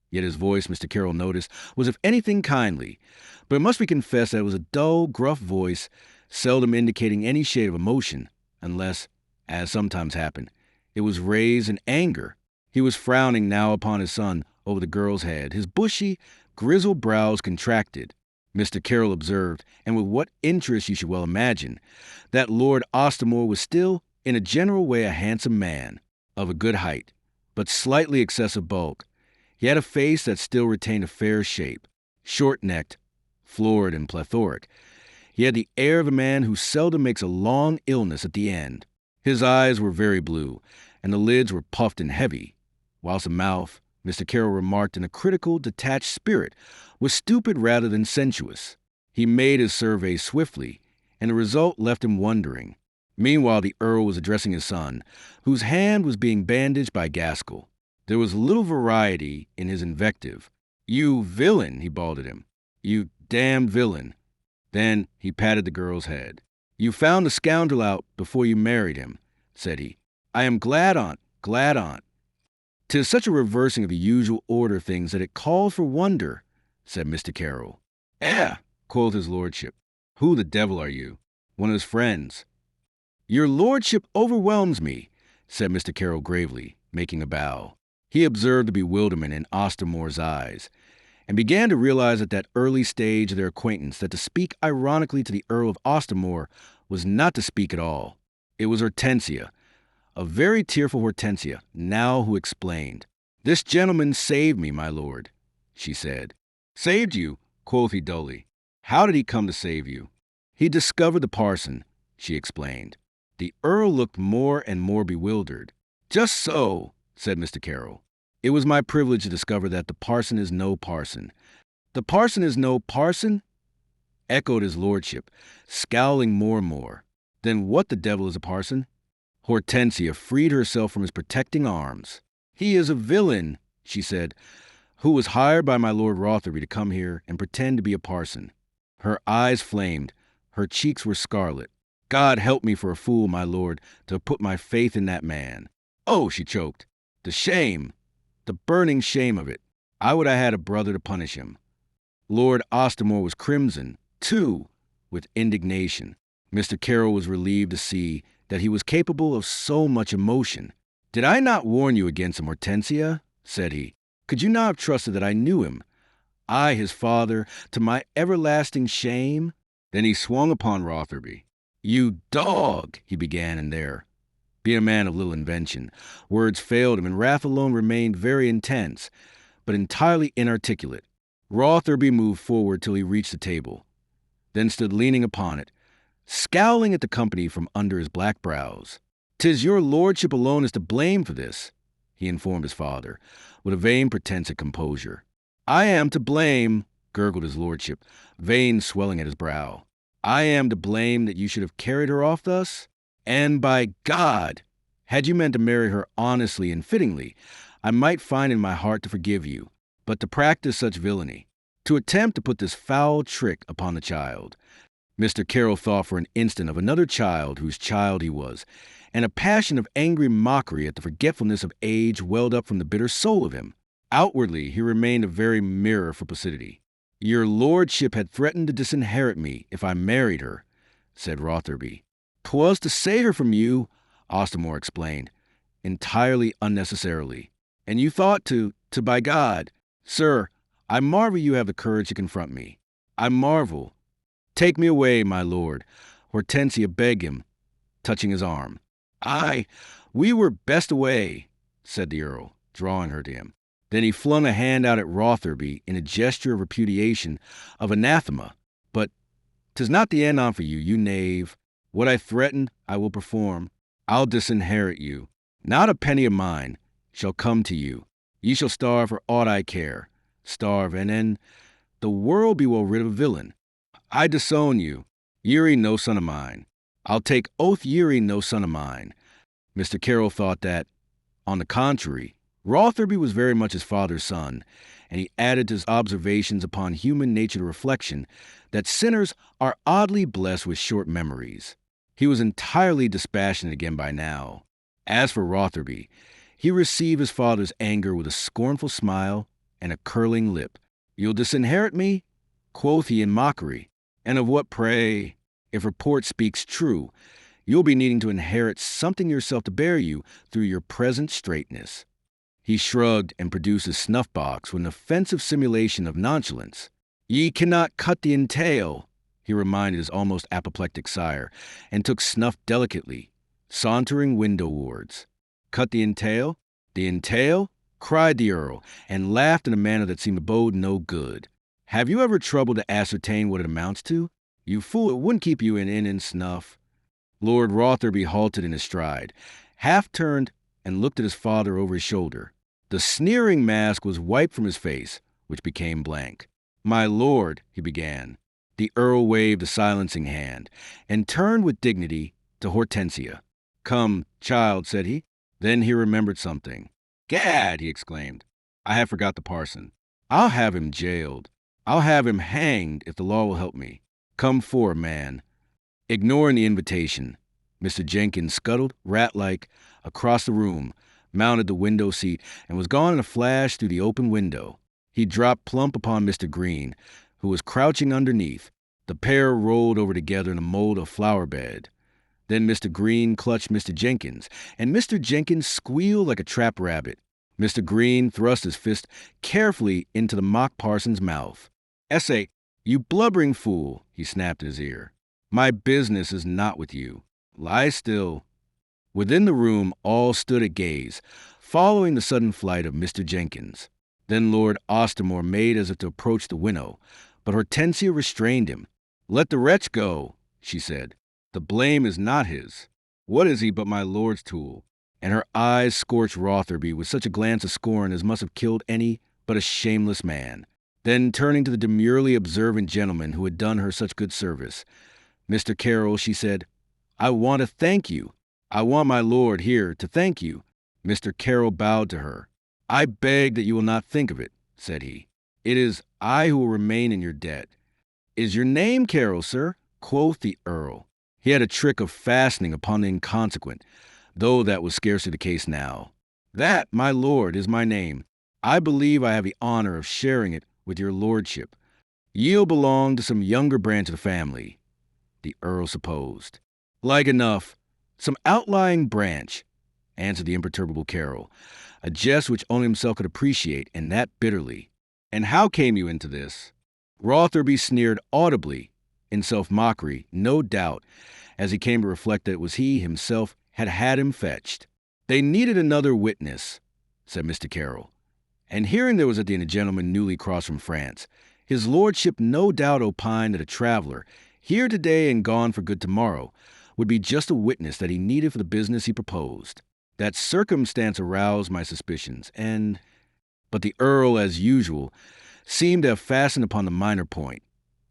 Yet his voice, Mr. Carroll noticed, was if anything kindly, but it must be confessed that it was a dull, gruff voice, seldom indicating any shade of emotion, unless, as sometimes happened, it was raised in anger. He was frowning now upon his son over the girl's head, his bushy, grizzled brows contracted. Mr. Carroll observed, and with what interest you should well imagine, that Lord Ostermore was still, in a general way, a handsome man, of a good height, but slightly excessive bulk. He had a face that still retained a fair shape, short-necked, florid, and plethoric. He had the air of a man who seldom makes a long illness at the end. His eyes were very blue, and the lids were puffed and heavy, whilst the mouth, Mr. Carroll remarked in a critical, detached spirit, was stupid rather than sensuous. He made his survey swiftly, and the result left him wondering. Meanwhile, the Earl was addressing his son, whose hand was being bandaged by Gaskell. There was little variety in his invective. "You villain," he bawled at him. "You damned villain." Then he patted the girl's head. "You found the scoundrel out before you married him," said he. "I am glad on't, glad on't." "'Tis such a reversing of the usual order of things that it calls for wonder," said Mr. Carroll. "Eh," quoth his lordship. "Who the devil are you?" "One of his friends." "Your lordship overwhelms me," said Mr. Carroll gravely, making a bow. He observed the bewilderment in Ostermore's eyes, and began to realize at that early stage of their acquaintance that to speak ironically to the Earl of Ostermore was not to speak at all. It was Hortensia, a very tearful Hortensia, now who explained. "This gentleman saved me, my lord," she said. "Saved you?" quoth he dully. "How did he come to save you?" "He discovered the parson," she explained. The Earl looked more and more bewildered. "Just so," said Mr. Carroll. "It was my privilege to discover that the parson is no parson." "The parson is no parson?" echoed his lordship, scowling more and more. Then what the devil is a parson? Hortensia freed herself from his protecting arms. He is a villain, she said, who was hired by my Lord Rotherby to come here and pretend to be a parson. Her eyes flamed. Her cheeks were scarlet. God help me for a fool, my lord, to put my faith in that man. Oh, she choked. The shame, the burning shame of it. I would have had a brother to punish him. Lord Ostermore was crimson, too, with indignation. Mr. Carroll was relieved to see that he was capable of so much emotion. Did I not warn you against him, Hortensia? Said he. Could you not have trusted that I knew him? I, his father, to my everlasting shame? Then he swung upon Rotherby. You dog, he began in there. Being a man of little invention, words failed him, and wrath alone remained very intense, but entirely inarticulate. Rotherby moved forward till he reached the table, then stood leaning upon it, scowling at the company from under his black brows. "'Tis your lordship alone is to blame for this," he informed his father, with a vain pretense at composure. "I am to blame," gurgled his lordship, veins swelling at his brow. "I am to blame that you should have carried her off thus? And by God, had you meant to marry her honestly and fittingly, I might find in my heart to forgive you. But to practice such villainy, to attempt to put this foul trick upon the child." Mr. Carroll thought for an instant of another child whose child he was, and a passion of angry mockery at the forgetfulness of age welled up from the bitter soul of him. Outwardly, he remained a very mirror for placidity. "Your lordship had threatened to disinherit me if I married her," said Rotherby. "'Twas to save her from you," Ostermore explained, entirely unnecessarily. "And you thought to by God. Sir, I marvel you have the courage to confront me. I marvel. Take me away, my lord," Hortensia begged him, touching his arm. We were best away," said the Earl, drawing her to him. Then he flung a hand out at Rotherby in a gesture of repudiation, of anathema. "But 'tis not the end on for you, you knave. What I threaten, I will perform. I'll disinherit you. Not a penny of mine shall come to you. Ye shall starve for aught I care. Starve, and then the world be well rid of a villain. I disown you. Ye no son of mine. I'll take oath ye no son of mine." Mr. Carroll thought that, on the contrary, Rotherby was very much his father's son, and he added to his observations upon human nature the reflection that sinners are oddly blessed with short memories. He was entirely dispassionate again by now. As for Rotherby, he received his father's anger with a scornful smile and a curling lip. "You'll disinherit me?" quoth he in mockery. "And of what, pray? If report speaks true, you'll be needing to inherit something yourself to bear you through your present straightness." He shrugged and produced his snuff-box with an offensive simulation of nonchalance. "Ye cannot cut the entail," he reminded his almost apoplectic sire, and took snuff delicately, sauntering windowwards. "Cut the entail? The entail?" cried the Earl, and laughed in a manner that seemed to bode no good. "Have you ever troubled to ascertain what it amounts to? You fool, it wouldn't keep you in snuff." Lord Rotherby halted in his stride, half turned and looked at his father over his shoulder. The sneering mask was wiped from his face, which became blank. "My lord," he began. The Earl waved a silencing hand, and turned with dignity to Hortensia. "Come, child," said he. Then he remembered something. "Gad!" he exclaimed. "I have forgot the parson. I'll have him jailed. I'll have him hanged if the law will help me. Come forward, man." Ignoring the invitation, Mr. Jenkins scuttled, rat-like, across the room, mounted the window seat, and was gone in a flash through the open window. He dropped plump upon Mr. Green, who was crouching underneath. The pair rolled over together in a mold of flower bed. Then Mr. Green clutched Mr. Jenkins, and Mr. Jenkins squealed like a trapped rabbit. Mr. Green thrust his fist carefully into the mock parson's mouth. "Essay, you blubbering fool," he snapped in his ear. "My business is not with you. Lie still." Within the room, all stood at gaze, following the sudden flight of Mr. Jenkins. Then Lord Ostermore made as if to approach the winnow, but Hortensia restrained him. "Let the wretch go," she said. "The blame is not his. What is he but my lord's tool?" And her eyes scorched Rotherby with such a glance of scorn as must have killed any but a shameless man. Then, turning to the demurely observant gentleman who had done her such good service, "Mr. Carroll," she said, I want to thank you. I want my lord here to thank you." Mr. Carroll bowed to her. "I beg that you will not think of it," said he. "It is I who will remain in your debt." "Is your name Carroll, sir?" quoth the Earl. He had a trick of fastening upon the inconsequent, though that was scarcely the case now. "That, my lord, is my name. I believe I have the honor of sharing it with your lordship. Ye'll belong to some younger branch of the family," the Earl supposed. "Like enough. Some outlying branch," answered the imperturbable Carroll, a jest which only himself could appreciate, and that bitterly. "And how came you into this?" Rotherby sneered audibly, in self-mockery, no doubt, as he came to reflect that it was he himself had had him fetched. "They needed another witness," said Mr. Carroll, "and hearing there was at the inn a gentleman newly crossed from France, his lordship no doubt opined that a traveler, here today and gone for good tomorrow, would be just a witness that he needed for the business he proposed. That circumstance aroused my suspicions, and—" But the Earl, as usual, seemed to have fastened upon the minor point,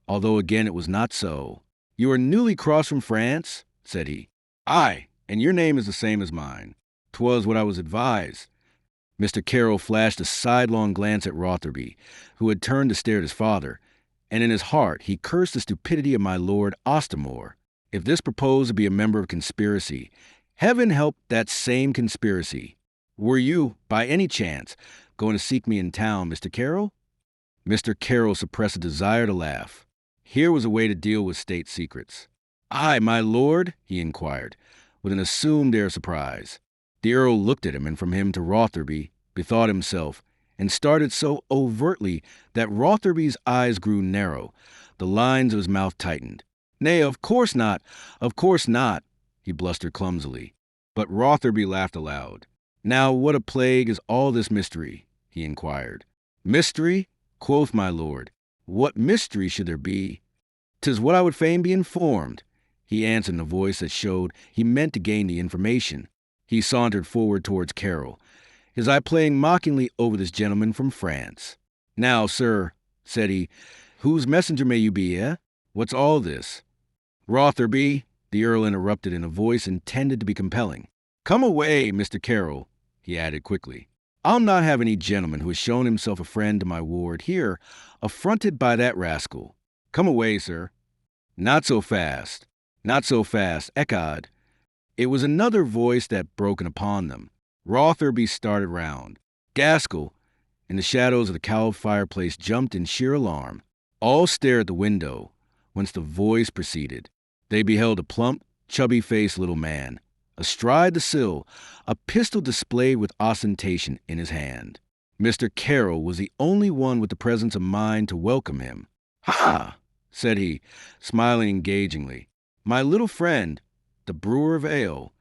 although again it was not so. "You are newly crossed from France?" said he. "Aye, and your name is the same as mine. 'Twas what I was advised." Mr. Carroll flashed a sidelong glance at Rotherby, who had turned to stare at his father, and in his heart he cursed the stupidity of my Lord Ostermore. If this proposed to be a member of a conspiracy, heaven help that same conspiracy. "Were you, by any chance, going to seek me in town, Mr. Carroll?" Mr. Carroll suppressed a desire to laugh. Here was a way to deal with state secrets. "Aye, my lord?" he inquired, with an assumed air of surprise. The Earl looked at him, and from him to Rotherby, bethought himself, and started so overtly that Rotherby's eyes grew narrow, the lines of his mouth tightened. "Nay, of course not, he blustered clumsily. But Rotherby laughed aloud. "Now, what a plague is all this mystery?" he inquired. "Mystery?" quoth my lord. "What mystery should there be? 'Tis what I would fain be informed," he answered in a voice that showed he meant to gain the information. He sauntered forward towards Carroll, his eye playing mockingly over this gentleman from France. "Now, sir," said he, "whose messenger may you be, eh? What's all this?" "Rotherby," the Earl interrupted in a voice intended to be compelling. "Come away, Mr. Carroll," he added quickly. "I'll not have any gentleman who has shown himself a friend to my ward here affronted by that rascal. Come away, sir." "Not so fast, ecod." It was another voice that broke in upon them. Rotherby started round. Gaskell, in the shadows of the cowled fireplace, jumped in sheer alarm. All stared at the window, whence the voice proceeded. They beheld a plump, chubby-faced little man, astride the sill, a pistol displayed with ostentation in his hand. Mr. Carroll was the only one with the presence of mind to welcome him. "Ha!" said he, smiling engagingly. "My little friend, the brewer of ale."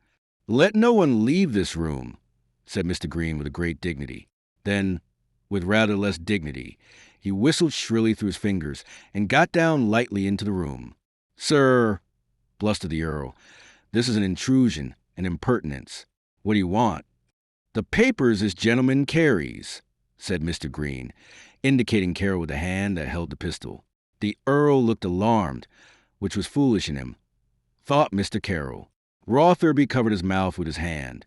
"Let no one leave this room," said Mr. Green with a great dignity. Then, with rather less dignity, he whistled shrilly through his fingers and got down lightly into the room. "Sir," blustered the Earl, "this is an intrusion, an impertinence. What do you want?" "The papers this gentleman carries," said Mr. Green, indicating Carroll with the hand that held the pistol. The Earl looked alarmed, which was foolish in him, thought Mr. Carroll. Rotherby covered his mouth with his hand,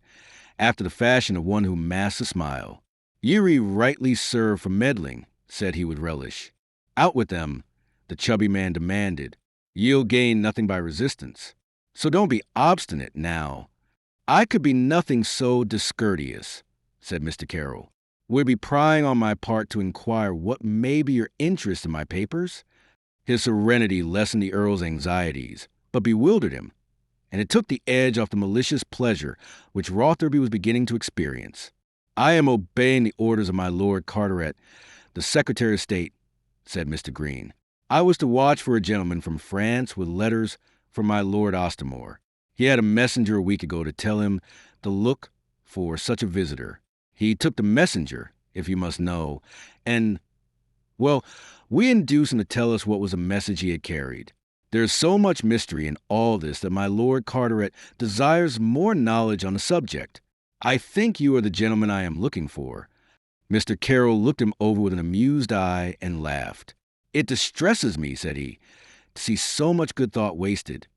after the fashion of one who masks a smile. "Ye rightly serve for meddling," said he with relish. "Out with them," the chubby man demanded. "Ye'll gain nothing by resistance. So don't be obstinate, now." "I could be nothing so discourteous," said Mr. Carroll. "Would it be prying on my part to inquire what may be your interest in my papers?" His serenity lessened the Earl's anxieties, but bewildered him, and it took the edge off the malicious pleasure which Rotherby was beginning to experience. "I am obeying the orders of my Lord Carteret, the Secretary of State," said Mr. Green. "I was to watch for a gentleman from France with letters from my Lord Ostermore. He had a messenger a week ago to tell him to look for such a visitor. He took the messenger, if you must know, and, well, we induced him to tell us what was the message he had carried. There is so much mystery in all this that my Lord Carteret desires more knowledge on the subject. I think you are the gentleman I am looking for." Mr. Carroll looked him over with an amused eye and laughed. "It distresses me," said he, "to see so much good thought wasted.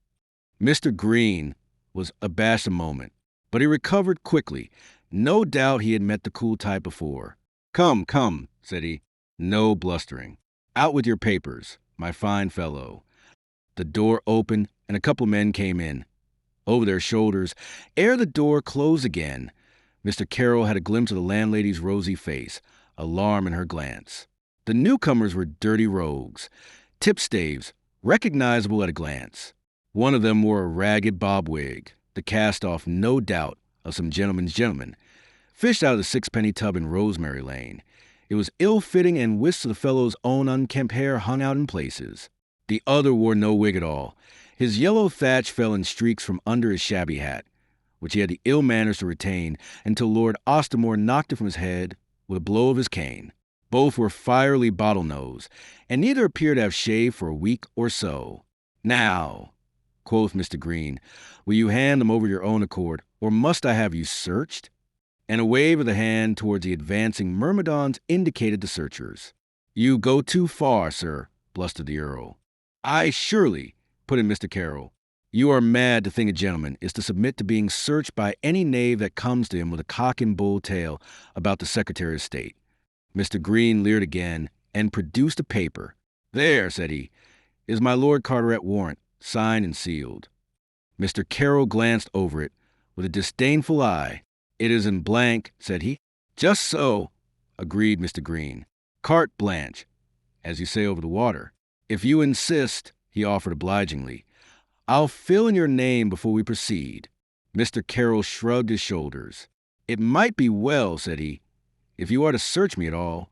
Mr. Green was abashed a moment, but he recovered quickly. No doubt he had met the cool type before. Come, come, said he. No blustering. Out with your papers, my fine fellow. The door opened, and a couple of men came in. Over their shoulders, ere the door closed again, Mr. Carroll had a glimpse of the landlady's rosy face, alarm in her glance. The newcomers were dirty rogues, tipstaves, recognizable at a glance. One of them wore a ragged bob wig, the cast-off, no doubt, of some gentleman's gentleman, fished out of the sixpenny tub in Rosemary Lane. It was ill-fitting, and wisps of the fellow's own unkempt hair hung out in places. The other wore no wig at all. His yellow thatch fell in streaks from under his shabby hat, which he had the ill manners to retain until Lord Ostermore knocked it from his head with a blow of his cane. Both were fiery bottle-nosed, and neither appeared to have shaved for a week or so. Now, quoth Mr. Green, will you hand them over your own accord, or must I have you searched? And a wave of the hand towards the advancing myrmidons indicated the searchers. You go too far, sir, blustered the Earl. Aye, surely, put in Mr. Carroll. You are mad to think a gentleman is to submit to being searched by any knave that comes to him with a cock and bull tale about the Secretary of State. Mr. Green leered again and produced a paper. There, said he, is my Lord Carteret warrant, signed and sealed. Mr. Carroll glanced over it with a disdainful eye. It is in blank, said he. Just so, agreed Mr. Green. Carte blanche, as you say over the water. If you insist, he offered obligingly, I'll fill in your name before we proceed. Mr. Carroll shrugged his shoulders. It might be well, said he, if you are to search me at all.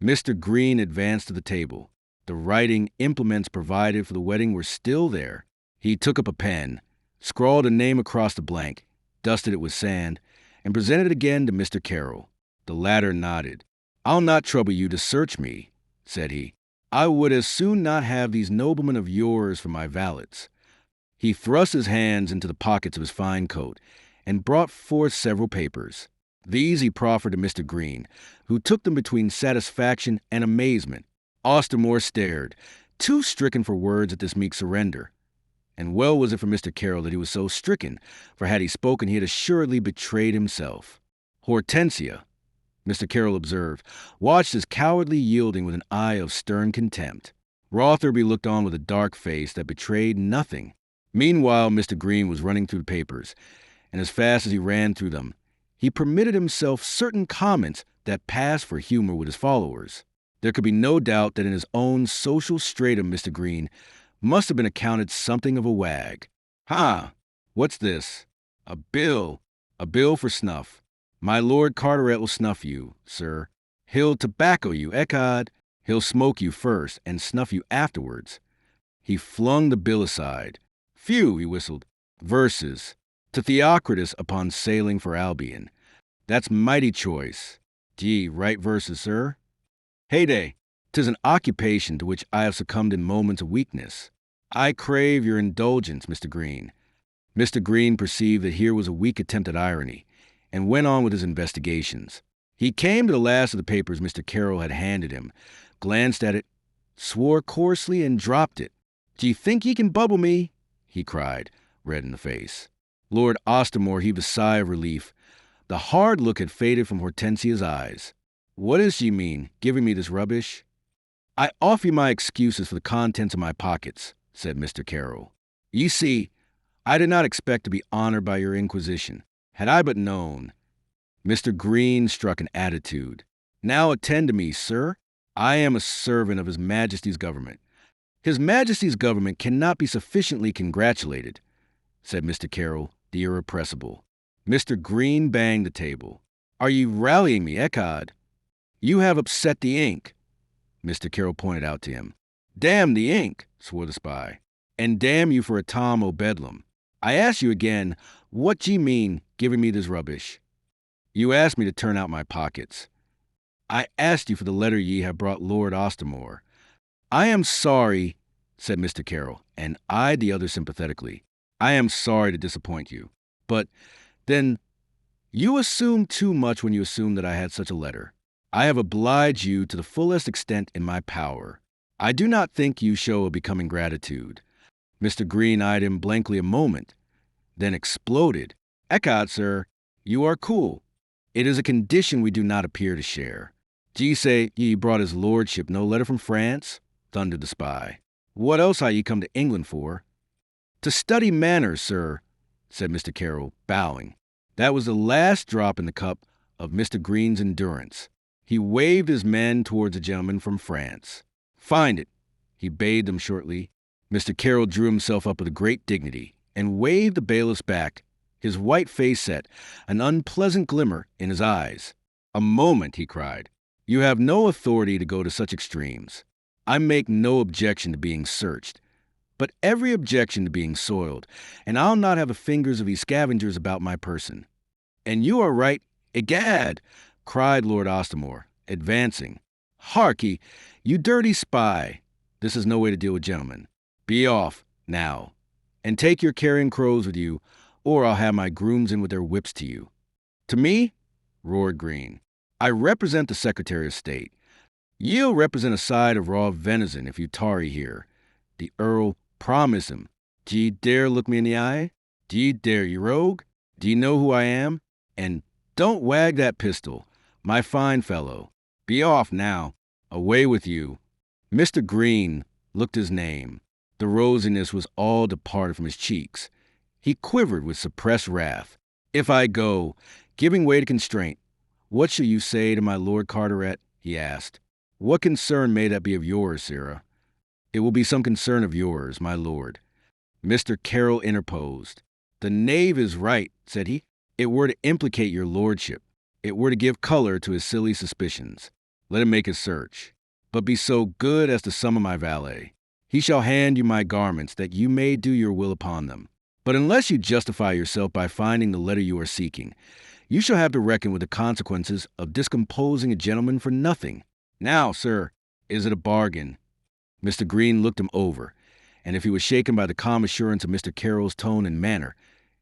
Mr. Green advanced to the table. The writing implements provided for the wedding were still there. He took up a pen, scrawled a name across the blank, dusted it with sand, and presented it again to Mr. Carroll. The latter nodded. I'll not trouble you to search me, said he. I would as soon not have these noblemen of yours for my valets. He thrust his hands into the pockets of his fine coat and brought forth several papers. These he proffered to Mr. Green, who took them between satisfaction and amazement. Ostermore stared, too stricken for words at this meek surrender. And well was it for Mr. Carroll that he was so stricken, for had he spoken he had assuredly betrayed himself. Hortensia, Mr. Carroll observed, watched his cowardly yielding with an eye of stern contempt. Rotherby looked on with a dark face that betrayed nothing. Meanwhile, Mr. Green was running through the papers, and as fast as he ran through them, he permitted himself certain comments that passed for humor with his followers. There could be no doubt that in his own social stratum Mr. Green must have been accounted something of a wag. Ha! What's this? A bill for snuff. My Lord Carteret will snuff you, sir. He'll tobacco you, ecod. He'll smoke you first and snuff you afterwards. He flung the bill aside. Phew, he whistled. Verses. To Theocritus upon sailing for Albion. That's mighty choice. Gee, write verses, sir? Heyday, 'tis an occupation to which I have succumbed in moments of weakness. I crave your indulgence, Mr. Green. Mr. Green perceived that here was a weak attempt at irony, and went on with his investigations. He came to the last of the papers Mr. Carroll had handed him, glanced at it, swore coarsely, and dropped it. D'ye think ye can bubble me? He cried, red in the face. Lord Ostermore heaved a sigh of relief. The hard look had faded from Hortensia's eyes. What does she mean, giving me this rubbish? I offer you my excuses for the contents of my pockets, said Mr. Carroll. You see, I did not expect to be honored by your inquisition. Had I but known. Mr. Green struck an attitude. Now attend to me, sir. I am a servant of His Majesty's government. His Majesty's government cannot be sufficiently congratulated, said Mr. Carroll, the irrepressible. Mr. Green banged the table. Are you rallying me, ecod? You have upset the ink, Mr. Carroll pointed out to him. Damn the ink, swore the spy. And damn you for a Tom O'Bedlam. I ask you again, what d'ye mean, giving me this rubbish? You asked me to turn out my pockets. I asked you for the letter ye have brought Lord Ostermore. I am sorry, said Mr. Carroll, and eyed the other sympathetically. I am sorry to disappoint you. But, then, you assumed too much when you assumed that I had such a letter. I have obliged you to the fullest extent in my power. I do not think you show a becoming gratitude. Mr. Green eyed him blankly a moment, then exploded. Ecod, sir, you are cool. It is a condition we do not appear to share. Do ye say ye brought his lordship no letter from France? Thundered the spy. What else ha ye come to England for? To study manners, sir, said Mr. Carroll, bowing. That was the last drop in the cup of Mr. Green's endurance. He waved his men towards a gentleman from France. Find it, he bade them shortly. Mr. Carroll drew himself up with a great dignity and waved the bailiffs back, his white face set, an unpleasant glimmer in his eyes. A moment, he cried. You have no authority to go to such extremes. I make no objection to being searched, but every objection to being soiled, and I'll not have the fingers of these scavengers about my person. And you are right, egad, cried Lord Ostermore, advancing. Harkee, you dirty spy. This is no way to deal with gentlemen. Be off, now, and take your carrion crows with you, or I'll have my grooms in with their whips to you. To me? Roared Green. I represent the Secretary of State. You'll represent a side of raw venison if you tarry here. The Earl promised him. D'ye dare look me in the eye? D'ye dare, you rogue? D'ye know who I am? And don't wag that pistol, my fine fellow. Be off now. Away with you. Mr. Green looked his name. The rosiness was all departed from his cheeks. He quivered with suppressed wrath. If I go, giving way to constraint, what shall you say to my Lord Carteret? He asked. What concern may that be of yours, sirrah? It will be some concern of yours, my lord. Mr. Carroll interposed. The knave is right, said he. It were to implicate your lordship. It were to give color to his silly suspicions. Let him make his search. But be so good as to summon my valet. He shall hand you my garments, that you may do your will upon them. But unless you justify yourself by finding the letter you are seeking, you shall have to reckon with the consequences of discomposing a gentleman for nothing. Now, sir, is it a bargain? Mr. Green looked him over, and if he was shaken by the calm assurance of Mr. Carroll's tone and manner,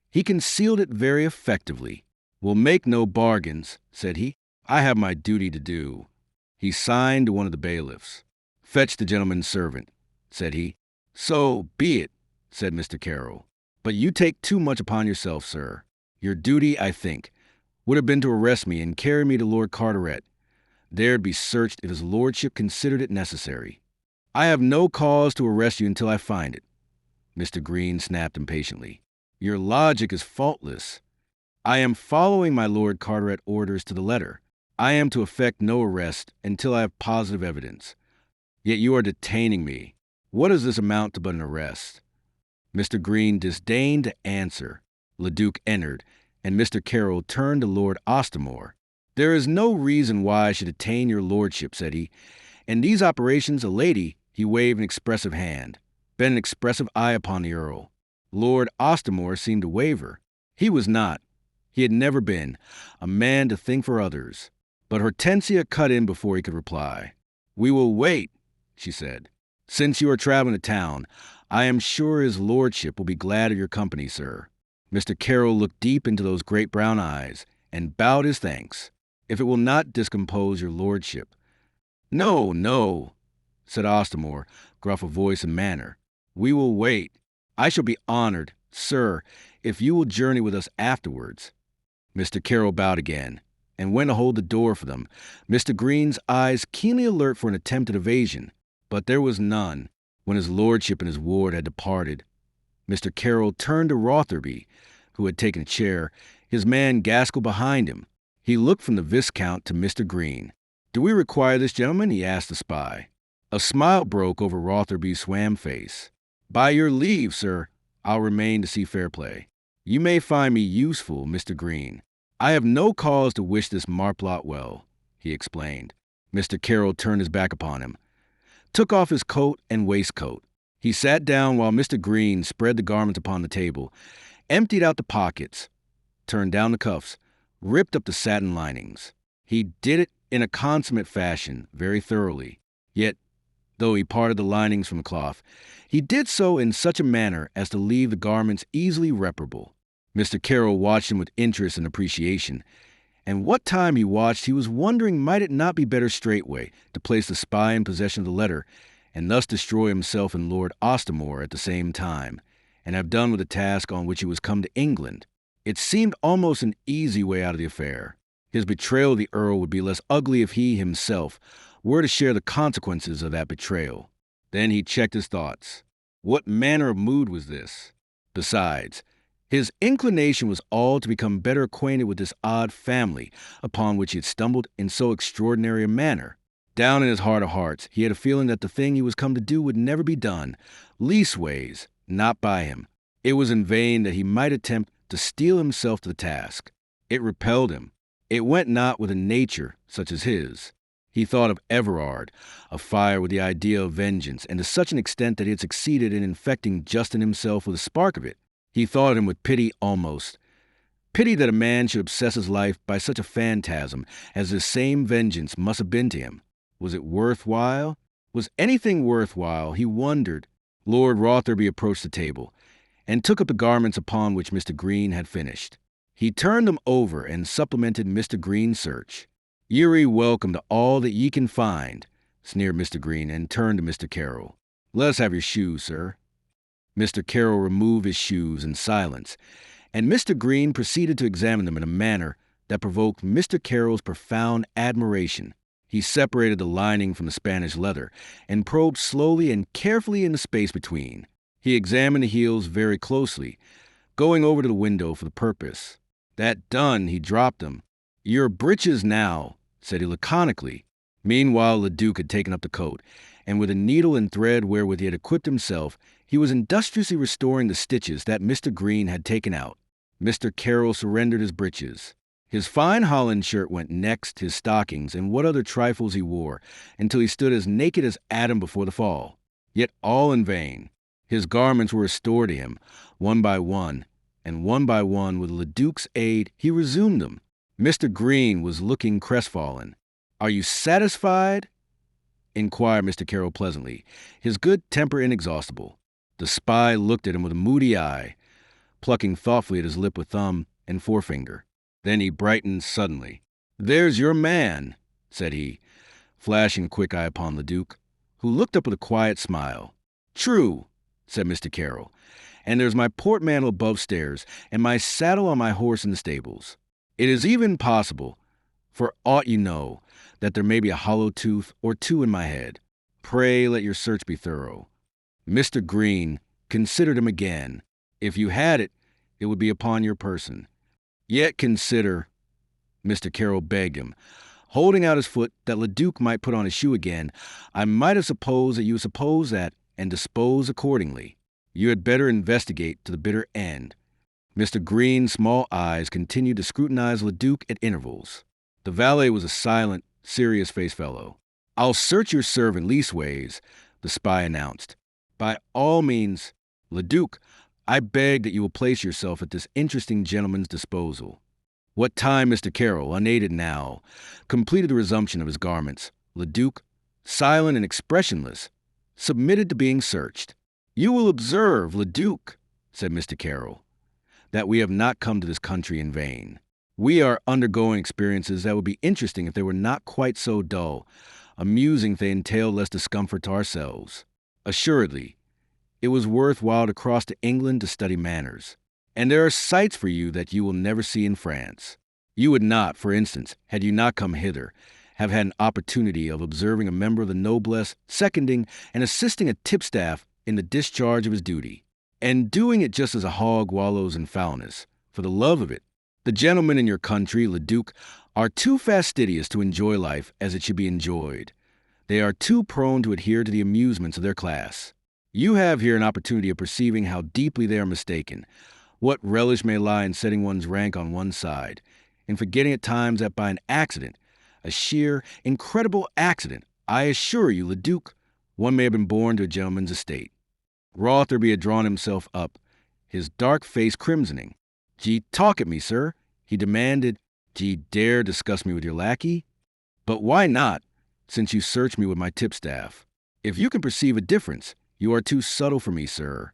he concealed it very effectively. We'll make no bargains, said he. I have my duty to do. He signed to one of the bailiffs. Fetch the gentleman's servant, said he. So be it, said Mr. Carroll. But you take too much upon yourself, sir. Your duty, I think, would have been to arrest me and carry me to Lord Carteret. There'd be searched if his lordship considered it necessary. I have no cause to arrest you until I find it. Mr. Green snapped impatiently. Your logic is faultless. I am following my Lord Carteret orders to the letter. I am to effect no arrest until I have positive evidence. Yet you are detaining me. What does this amount to but an arrest? Mr. Green disdained to answer. Leduc entered, and Mr. Carroll turned to Lord Ostermore. There is no reason why I should detain your lordship, said he. In these operations, a lady, he waved an expressive hand, bent an expressive eye upon the Earl. Lord Ostermore seemed to waver. He was not. He had never been a man to think for others. But Hortensia cut in before he could reply. We will wait, she said. Since you are traveling to town, I am sure his lordship will be glad of your company, sir. Mr. Carroll looked deep into those great brown eyes and bowed his thanks. If it will not discompose your lordship. No, no, said Ostermore, gruff of voice and manner. We will wait. I shall be honored, sir, if you will journey with us afterwards. Mr. Carroll bowed again and went to hold the door for them, Mr. Green's eyes keenly alert for an attempt at evasion. But there was none. When his lordship and his ward had departed, Mr. Carroll turned to Rotherby, who had taken a chair, his man Gaskell behind him. He looked from the Viscount to Mr. Green. Do we require this gentleman? He asked the spy. A smile broke over Rotherby's swam face. By your leave, sir, I'll remain to see fair play. You may find me useful, Mr. Green. I have no cause to wish this marplot well, he explained. Mr. Carroll turned his back upon him, took off his coat and waistcoat. He sat down while Mr. Green spread the garments upon the table, emptied out the pockets, turned down the cuffs, ripped up the satin linings. He did it in a consummate fashion, very thoroughly. Yet, though he parted the linings from the cloth, he did so in such a manner as to leave the garments easily reparable. Mr. Carroll watched him with interest and appreciation, and what time he watched he was wondering might it not be better straightway to place the spy in possession of the letter and thus destroy himself and Lord Ostermore at the same time, and have done with the task on which he was come to England. It seemed almost an easy way out of the affair. His betrayal of the Earl would be less ugly if he himself were to share the consequences of that betrayal. Then he checked his thoughts. What manner of mood was this? Besides, his inclination was all to become better acquainted with this odd family upon which he had stumbled in so extraordinary a manner. Down in his heart of hearts, he had a feeling that the thing he was come to do would never be done, leastways, not by him. It was in vain that he might attempt to steel himself to the task. It repelled him. It went not with a nature such as his. He thought of Everard, afire with the idea of vengeance, and to such an extent that he had succeeded in infecting Justin himself with a spark of it. He thought of him with pity almost. Pity that a man should obsess his life by such a phantasm as this same vengeance must have been to him. Was it worthwhile? Was anything worthwhile? He wondered. Lord Rotherby approached the table, and took up the garments upon which Mr. Green had finished. He turned them over and supplemented Mr. Green's search. "Ye're welcome to all that ye can find," sneered Mr. Green, and turned to Mr. Carroll. "Let us have your shoes, sir." Mr. Carroll removed his shoes in silence, and Mr. Green proceeded to examine them in a manner that provoked Mr. Carroll's profound admiration. He separated the lining from the Spanish leather, and probed slowly and carefully in the space between. He examined the heels very closely, going over to the window for the purpose. That done, he dropped them. "Your breeches now," said he laconically. Meanwhile, Leduc had taken up the coat, and with a needle and thread wherewith he had equipped himself, he was industriously restoring the stitches that Mr. Green had taken out. Mr. Carroll surrendered his breeches. His fine holland shirt went next, his stockings, and what other trifles he wore, until he stood as naked as Adam before the fall. Yet all in vain. His garments were restored to him, one by one, and one by one, with Leduc's aid, he resumed them. Mr. Green was looking crestfallen. "Are you satisfied?" inquired Mr. Carroll pleasantly, his good temper inexhaustible. The spy looked at him with a moody eye, plucking thoughtfully at his lip with thumb and forefinger. Then he brightened suddenly. "There's your man," said he, flashing a quick eye upon Leduc, who looked up with a quiet smile. "True," said Mr. Carroll, "and there's my portmantle above stairs, and my saddle on my horse in the stables. It is even possible, for aught you know, that there may be a hollow tooth or two in my head. Pray let your search be thorough." Mr. Green considered him again. "If you had it, it would be upon your person. Yet consider," Mr. Carroll begged him, holding out his foot that Leduc might put on his shoe again. "I might have supposed that you would suppose that, and dispose accordingly. You had better investigate to the bitter end." Mr. Green's small eyes continued to scrutinize Leduc at intervals. The valet was a silent, serious-faced fellow. "I'll search your servant leastways," the spy announced. "By all means, Leduc, I beg that you will place yourself at this interesting gentleman's disposal." What time Mr. Carroll, unaided now, completed the resumption of his garments, Leduc, silent and expressionless, submitted to being searched. "You will observe, Leduc," said Mr. Carroll, "that we have not come to this country in vain. We are undergoing experiences that would be interesting if they were not quite so dull, amusing if they entailed less discomfort to ourselves. Assuredly, it was worthwhile to cross to England to study manners, and there are sights for you that you will never see in France. You would not, for instance, had you not come hither, have had an opportunity of observing a member of the noblesse seconding and assisting a tipstaff in the discharge of his duty, and doing it just as a hog wallows in foulness, for the love of it. The gentlemen in your country, Leduc, are too fastidious to enjoy life as it should be enjoyed. They are too prone to adhere to the amusements of their class. You have here an opportunity of perceiving how deeply they are mistaken, what relish may lie in setting one's rank on one side, in forgetting at times that by an accident, a sheer, incredible accident, I assure you, Leduc, one may have been born to a gentleman's estate." Rotherby had drawn himself up, his dark face crimsoning. "D'ye talk at me, sir?" he demanded. "D'ye dare discuss me with your lackey? But why not, since you search me with my tipstaff? If you can perceive a difference, you are too subtle for me, sir."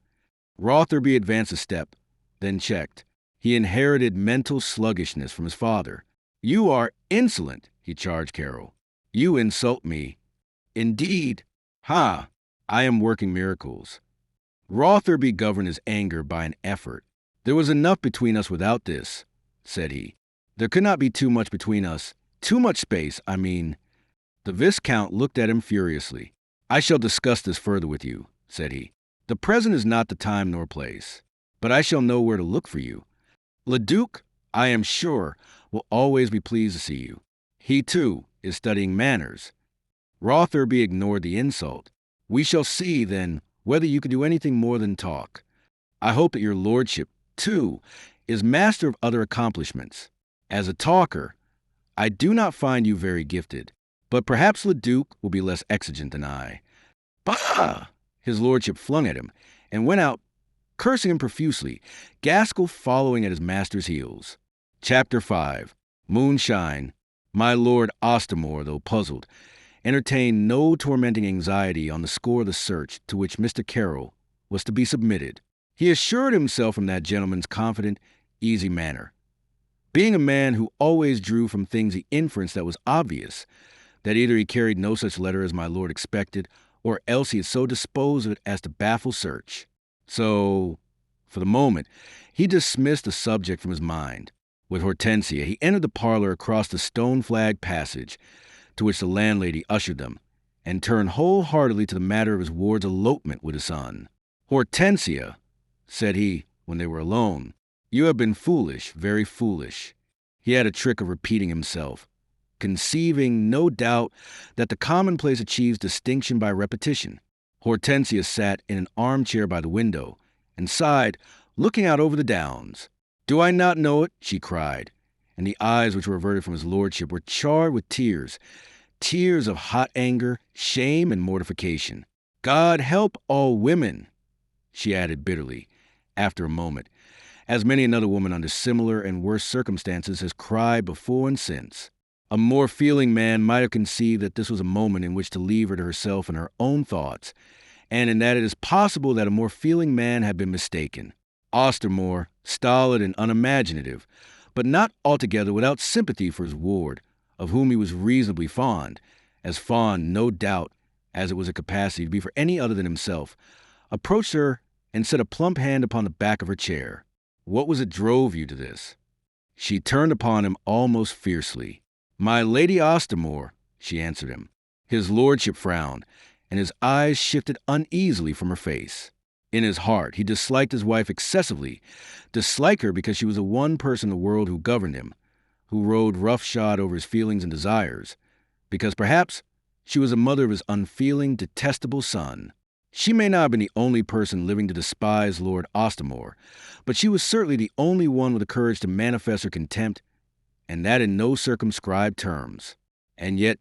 Rotherby advanced a step, then checked. He inherited mental sluggishness from his father. "You are insolent," he charged Carroll. "You insult me." "Indeed? Ha! I am working miracles. Rotherby governed his anger by an effort. There was enough between us without this, said he. There could not be too much between us. Too much space, I mean. The Viscount looked at him furiously. I shall discuss this further with you, said he. The present is not the time nor place, but I shall know where to look for you. Leduc, I am sure, will always be pleased to see you. He, too, is studying manners. Rotherby ignored the insult. We shall see, then, whether you can do anything more than talk. I hope that your lordship, too, is master of other accomplishments. As a talker, I do not find you very gifted, but perhaps Leduc will be less exigent than I. Bah! His lordship flung at him, and went out, cursing him profusely, Gaskell following at his master's heels. Chapter 5. Moonshine. My Lord Ostermore, though puzzled, entertained no tormenting anxiety on the score of the search to which Mr. Carroll was to be submitted. He assured himself from that gentleman's confident, easy manner. Being a man who always drew from things the inference that was obvious, that either he carried no such letter as my lord expected, or else he had so disposed of it as to baffle search. So, for the moment, he dismissed the subject from his mind. With Hortensia, he entered the parlor across the stone-flagged passage, to which the landlady ushered them, and turned wholeheartedly to the matter of his ward's elopement with his son. Hortensia, said he, when they were alone, you have been foolish, very foolish. He had a trick of repeating himself, conceiving, no doubt, that the commonplace achieves distinction by repetition. Hortensia sat in an armchair by the window, and sighed, looking out over the downs. Do I not know it? She cried, and the eyes which were averted from his lordship were charged with tears, tears of hot anger, shame, and mortification. God help all women, she added bitterly, after a moment, as many another woman under similar and worse circumstances has cried before and since. A more feeling man might have conceived that this was a moment in which to leave her to herself and her own thoughts, and in that it is possible that a more feeling man had been mistaken. Ostermore, stolid and unimaginative, but not altogether without sympathy for his ward, of whom he was reasonably fond, as fond, no doubt, as it was a capacity to be for any other than himself, approached her and set a plump hand upon the back of her chair. What was it drove you to this? She turned upon him almost fiercely. My Lady Ostermore, she answered him. His lordship frowned, and his eyes shifted uneasily from her face. In his heart, he disliked his wife excessively, disliked her because she was the one person in the world who governed him, who rode roughshod over his feelings and desires, because perhaps she was the mother of his unfeeling, detestable son. She may not have been the only person living to despise Lord Ostermore, but she was certainly the only one with the courage to manifest her contempt, and that in no circumscribed terms. And yet,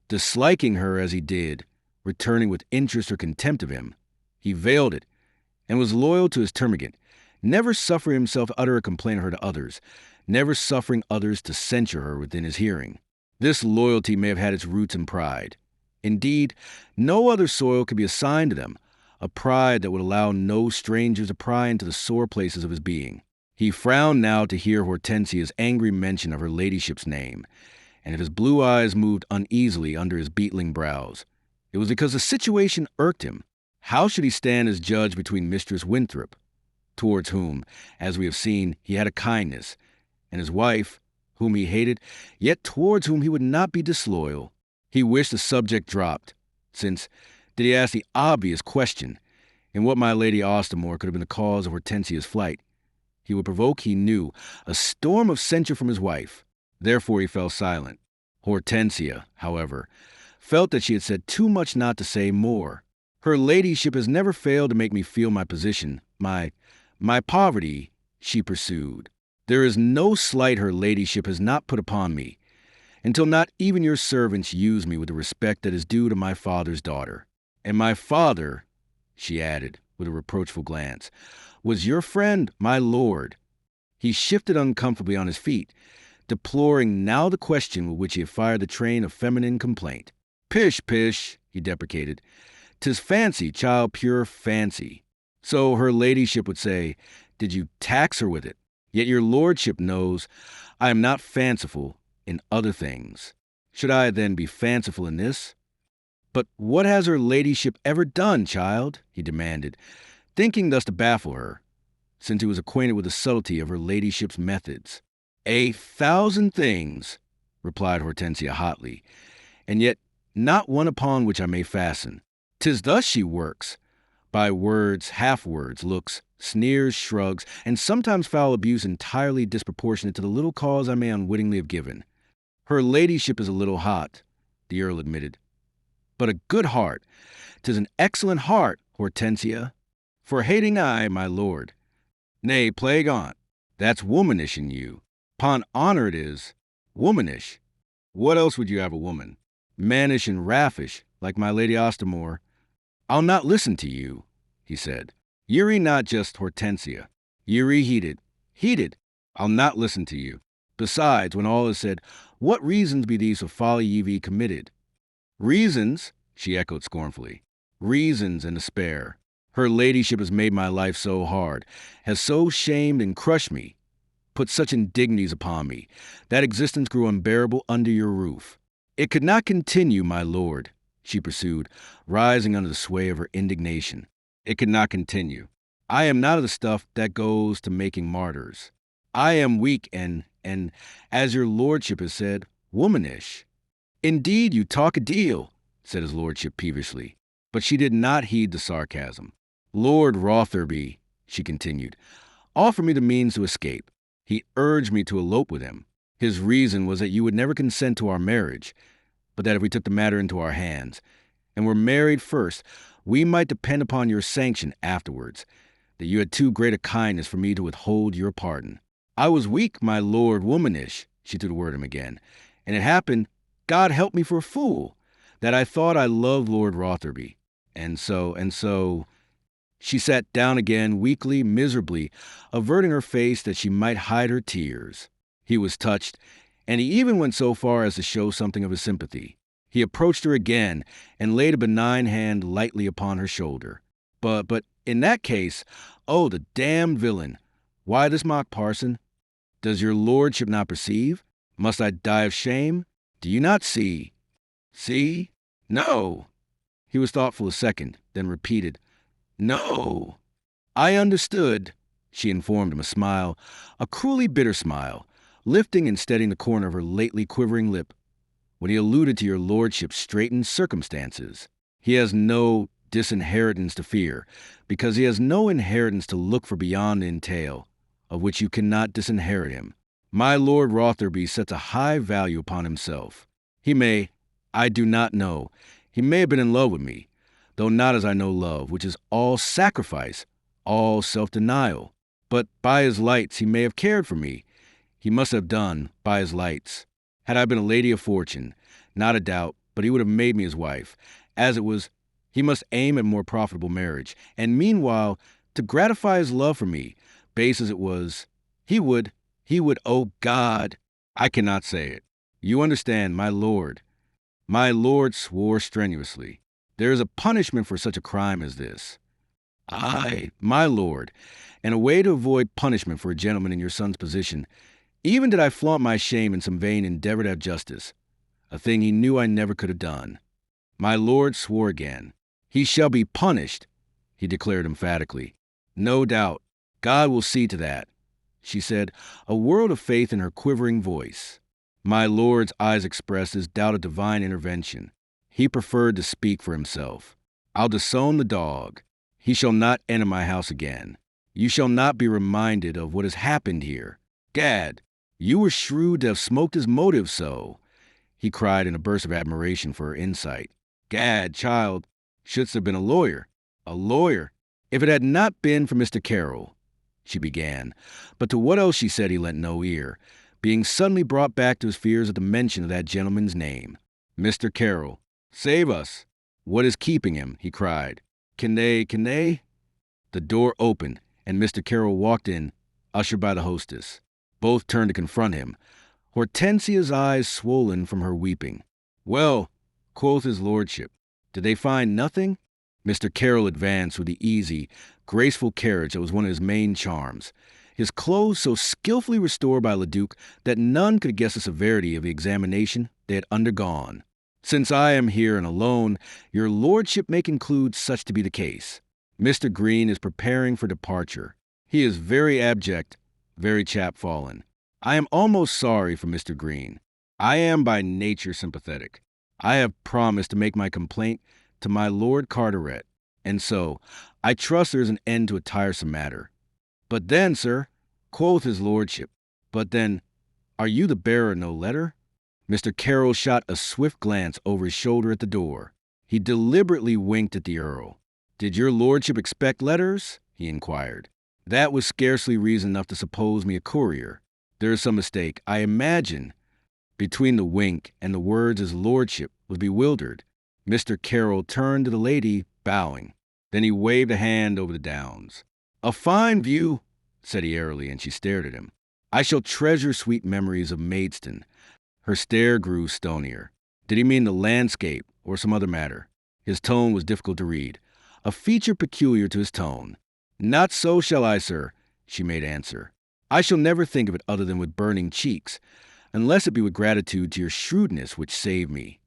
disliking her as he did, returning with interest or contempt of him, he veiled it, and was loyal to his termagant, never suffering himself to utter a complaint of her to others, never suffering others to censure her within his hearing. This loyalty may have had its roots in pride. Indeed, no other soil could be assigned to them, a pride that would allow no strangers to pry into the sore places of his being. He frowned now to hear Hortensia's angry mention of her ladyship's name, and if his blue eyes moved uneasily under his beetling brows, it was because the situation irked him. How should he stand as judge between Mistress Winthrop, towards whom, as we have seen, he had a kindness, and his wife, whom he hated, yet towards whom he would not be disloyal? He wished the subject dropped, since, did he ask the obvious question, in what my Lady Ostermore could have been the cause of Hortensia's flight, he would provoke, he knew, a storm of censure from his wife. Therefore he fell silent. Hortensia, however, felt that she had said too much not to say more. Her ladyship has never failed to make me feel my position, my poverty, she pursued. There is no slight her ladyship has not put upon me, until not even your servants use me with the respect that is due to my father's daughter. And my father, she added, with a reproachful glance, was your friend, my lord. He shifted uncomfortably on his feet, deploring now the question with which he had fired the train of feminine complaint. Pish, pish, he deprecated. 'Tis fancy, child, pure fancy. So her ladyship would say, did you tax her with it? Yet your lordship knows I am not fanciful in other things. Should I then be fanciful in this? But what has her ladyship ever done, child? He demanded, thinking thus to baffle her, since he was acquainted with the subtlety of her ladyship's methods. 1,000 things, replied Hortensia hotly, and yet not one upon which I may fasten. 'Tis thus she works, by words, half-words, looks, sneers, shrugs, and sometimes foul abuse entirely disproportionate to the little cause I may unwittingly have given. Her ladyship is a little hot, the Earl admitted, but a good heart. 'Tis an excellent heart, Hortensia. For hating I, my lord. Nay, plague on't, that's womanish in you. 'Pon honor it is, womanish. What else would you have a woman? Mannish and raffish, like my Lady Ostermore. I'll not listen to you, he said. Ye not just, Hortensia. Ye heated. Heated. I'll not listen to you. Besides, when all is said, what reasons be these for folly ye be committed? Reasons, she echoed scornfully. Reasons and despair. Her ladyship has made my life so hard, has so shamed and crushed me, put such indignities upon me, that existence grew unbearable under your roof. It could not continue, my lord, she pursued, rising under the sway of her indignation. It could not continue. I am not of the stuff that goes to making martyrs. I am weak and, as your lordship has said, womanish. Indeed, you talk a deal, said his lordship peevishly, but she did not heed the sarcasm. Lord Rotherby, she continued, offered me the means to escape. He urged me to elope with him. His reason was that you would never consent to our marriage, but that if we took the matter into our hands, and were married first, we might depend upon your sanction afterwards, that you had too great a kindness for me to withhold your pardon. I was weak, my lord, womanish, she threw the word him again, and it happened, God help me for a fool, that I thought I loved Lord Rotherby. And so, she sat down again, weakly, miserably, averting her face that she might hide her tears. He was touched, and he even went so far as to show something of his sympathy. He approached her again and laid a benign hand lightly upon her shoulder. But in that case, oh, the damned villain! Why this mock parson? Does your lordship not perceive? Must I die of shame? Do you not see? See? No. He was thoughtful a second, then repeated, No. I understood, she informed him, a smile, a cruelly bitter smile, lifting and steadying the corner of her lately quivering lip, when he alluded to your lordship's straitened circumstances. He has no disinheritance to fear, because he has no inheritance to look for beyond the entail, of which you cannot disinherit him. My Lord Rotherby sets a high value upon himself. He may, I do not know, he may have been in love with me, though not as I know love, which is all sacrifice, all self-denial. But by his lights he may have cared for me. He must have done, by his lights. Had I been a lady of fortune, not a doubt, but he would have made me his wife. As it was, he must aim at more profitable marriage, and meanwhile, to gratify his love for me, base as it was, he would, oh God, I cannot say it. You understand, my lord. My lord swore strenuously. There is a punishment for such a crime as this. Aye, my lord, and a way to avoid punishment for a gentleman in your son's position. Even did I flaunt my shame in some vain endeavor to have justice, a thing he knew I never could have done. My lord swore again. He shall be punished, he declared emphatically. No doubt. God will see to that, she said, a world of faith in her quivering voice. My lord's eyes expressed his doubt of divine intervention. He preferred to speak for himself. I'll disown the dog. He shall not enter my house again. You shall not be reminded of what has happened here. Gad, you were shrewd to have smoked his motive so, he cried in a burst of admiration for her insight. Gad, child, shouldst have been a lawyer. A lawyer. If it had not been for Mr. Carroll, she began, but to what else she said he lent no ear, being suddenly brought back to his fears at the mention of that gentleman's name. Mr. Carroll, save us. What is keeping him? He cried. Can they? The door opened, and Mr. Carroll walked in, ushered by the hostess. Both turned to confront him, Hortensia's eyes swollen from her weeping. Well, quoth his lordship, did they find nothing? Mr. Carroll advanced with the easy, graceful carriage that was one of his main charms, his clothes so skillfully restored by Leduc that none could guess the severity of the examination they had undergone. Since I am here and alone, your lordship may conclude such to be the case. Mr. Green is preparing for departure. He is very abject, very chapfallen. I am almost sorry for Mr. Green. I am by nature sympathetic. I have promised to make my complaint to my Lord Carteret, and so I trust there is an end to a tiresome matter. But then, sir, quoth his lordship, but then, are you the bearer of no letter? Mr. Carroll shot a swift glance over his shoulder at the door. He deliberately winked at the Earl. Did your lordship expect letters? He inquired. That was scarcely reason enough to suppose me a courier. There is some mistake. I imagine. Between the wink and the words his lordship was bewildered. Mr. Carroll turned to the lady, bowing. Then he waved a hand over the downs. A fine view, said he airily, and she stared at him. I shall treasure sweet memories of Maidstone. Her stare grew stonier. Did he mean the landscape or some other matter? His tone was difficult to read, a feature peculiar to his tone. Not so shall I, sir, she made answer. I shall never think of it other than with burning cheeks, unless it be with gratitude to your shrewdness which saved me.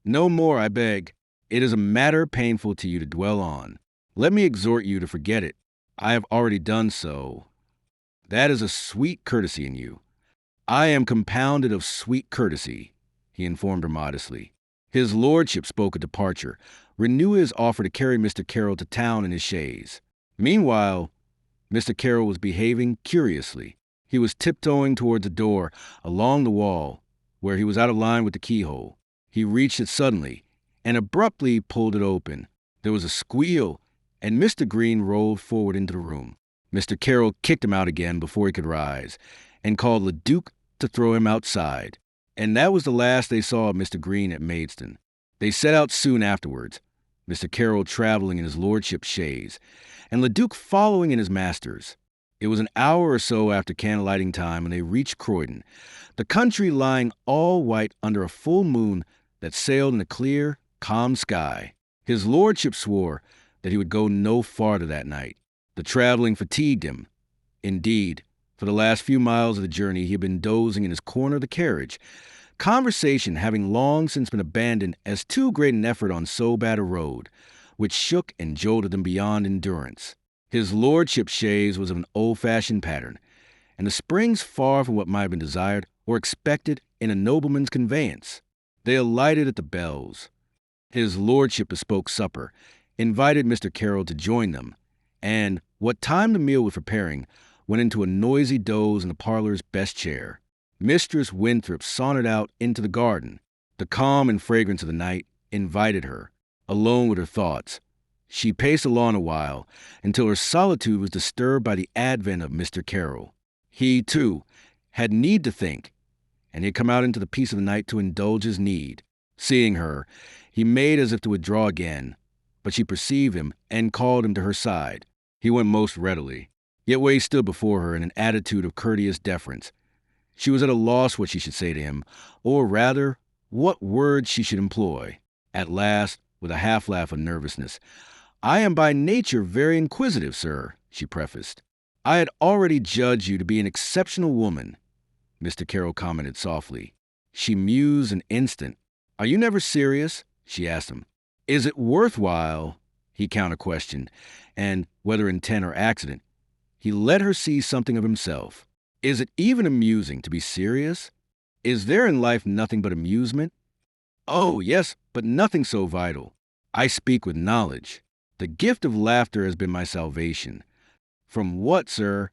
No more, I beg. It is a matter painful to you to dwell on. Let me exhort you to forget it. I have already done so. That is a sweet courtesy in you. I am compounded of sweet courtesy, he informed her modestly. His lordship spoke of departure, renewed his offer to carry Mr. Carroll to town in his chaise. Meanwhile, Mr. Carroll was behaving curiously. He was tiptoeing towards the door along the wall, where he was out of line with the keyhole. He reached it suddenly and abruptly pulled it open. There was a squeal, and Mr. Green rolled forward into the room. Mr. Carroll kicked him out again before he could rise, and called Leduc to throw him outside. And that was the last they saw of Mr. Green at Maidstone. They set out soon afterwards, Mr. Carroll traveling in his lordship's chaise, and Leduc following in his master's. It was an hour or so after candlelighting time when they reached Croydon, the country lying all white under a full moon that sailed in a clear, calm sky. His lordship swore that he would go no farther that night. The traveling fatigued him. Indeed, for the last few miles of the journey he had been dozing in his corner of the carriage, conversation having long since been abandoned as too great an effort on so bad a road, which shook and jolted him beyond endurance. His lordship's chaise was of an old-fashioned pattern, and the springs far from what might have been desired or expected in a nobleman's conveyance. They alighted at the Bells. His lordship bespoke supper, invited Mr. Carroll to join them, and, what time the meal was preparing, went into a noisy doze in the parlor's best chair. Mistress Winthrop sauntered out into the garden. The calm and fragrance of the night invited her, alone with her thoughts. She paced along a while, until her solitude was disturbed by the advent of Mr. Carroll. He, too, had need to think, and he had come out into the peace of the night to indulge his need. Seeing her, he made as if to withdraw again, but she perceived him and called him to her side. He went most readily, yet where he stood before her in an attitude of courteous deference. She was at a loss what she should say to him, or rather, what words she should employ. At last, with a half-laugh of nervousness, I am by nature very inquisitive, sir, she prefaced. I had already judged you to be an exceptional woman, Mr. Carroll commented softly. She mused an instant. Are you never serious? She asked him. Is it worthwhile? He counter-questioned, and, whether intent or accident, he let her see something of himself. Is it even amusing to be serious? Is there in life nothing but amusement? Oh, yes, but nothing so vital. I speak with knowledge. The gift of laughter has been my salvation. From what, sir?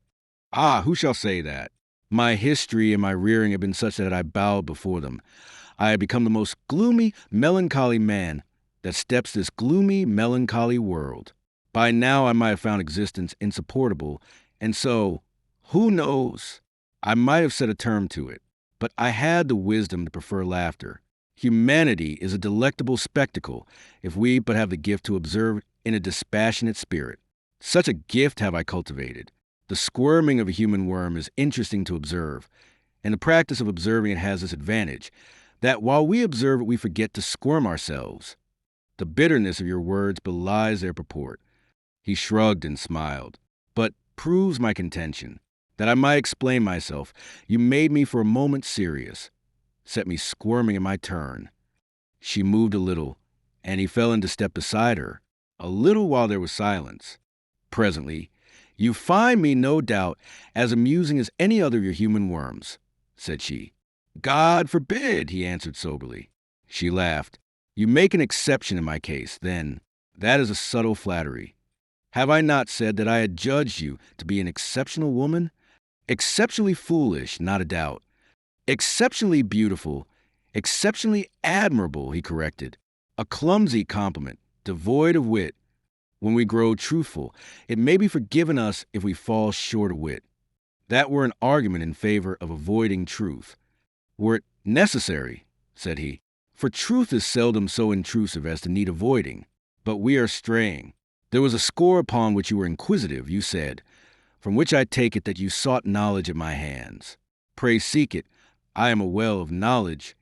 Ah, who shall say that? My history and my rearing have been such that I bowed before them. I have become the most gloomy, melancholy man that steps this gloomy, melancholy world. By now I might have found existence insupportable, and so, who knows? I might have set a term to it, but I had the wisdom to prefer laughter. Humanity is a delectable spectacle if we but have the gift to observe it in a dispassionate spirit. Such a gift have I cultivated. The squirming of a human worm is interesting to observe, and the practice of observing it has this advantage, that while we observe it we forget to squirm ourselves. The bitterness of your words belies their purport. He shrugged and smiled. But proves my contention. That I might explain myself, you made me for a moment serious, set me squirming in my turn. She moved a little, and he fell into step beside her, a little while there was silence. Presently, "You find me, no doubt, as amusing as any other of your human worms," said she. "God forbid," he answered soberly. She laughed. "You make an exception in my case, then. That is a subtle flattery. Have I not said that I had judged you to be an exceptional woman? Exceptionally foolish, not a doubt. Exceptionally beautiful, exceptionally admirable," he corrected. "A clumsy compliment, devoid of wit. When we grow truthful, it may be forgiven us if we fall short of wit. That were an argument in favor of avoiding truth. Were it necessary," said he, "for truth is seldom so intrusive as to need avoiding. But we are straying. There was a score upon which you were inquisitive, you said, from which I take it that you sought knowledge at my hands. Pray seek it. I am a well of knowledge.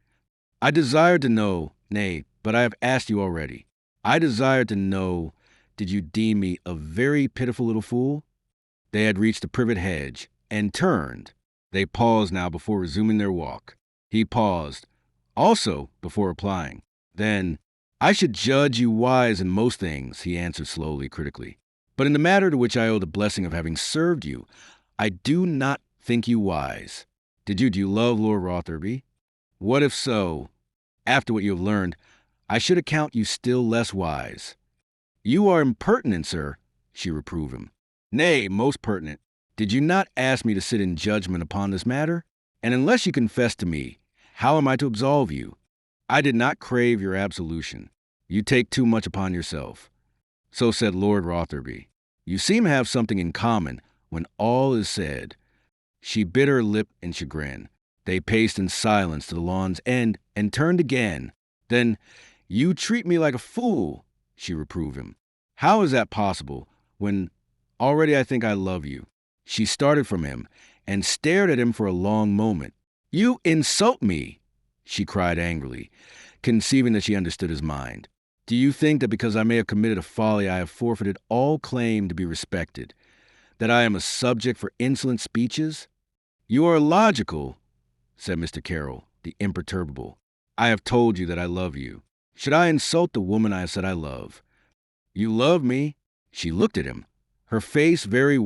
I desired to know, nay, but I have asked you already. I desired to know, did you deem me a very pitiful little fool?" They had reached the privet hedge and turned. They paused now before resuming their walk. He paused, also, before replying. Then, "I should judge you wise in most things," he answered slowly, critically. "But in the matter to which I owe the blessing of having served you, I do not think you wise. Do you love Lord Rotherby? What if so? After what you have learned, I should account you still less wise." "You are impertinent, sir," she reproved him. "Nay, most pertinent. Did you not ask me to sit in judgment upon this matter? And unless you confess to me, how am I to absolve you? I did not crave your absolution. You take too much upon yourself." So said Lord Rotherby. "You seem to have something in common when all is said." She bit her lip in chagrin. They paced in silence to the lawn's end and turned again. Then, "You treat me like a fool," she reproved him. "How is that possible, when already I think I love you?" She started from him and stared at him for a long moment. "You insult me," she cried angrily, conceiving that she understood his mind. "Do you think that because I may have committed a folly I have forfeited all claim to be respected? That I am a subject for insolent speeches?" "You are illogical," said Mr. Carroll, the imperturbable. "I have told you that I love you. Should I insult the woman I have said I love?" "You love me." She looked at him, her face very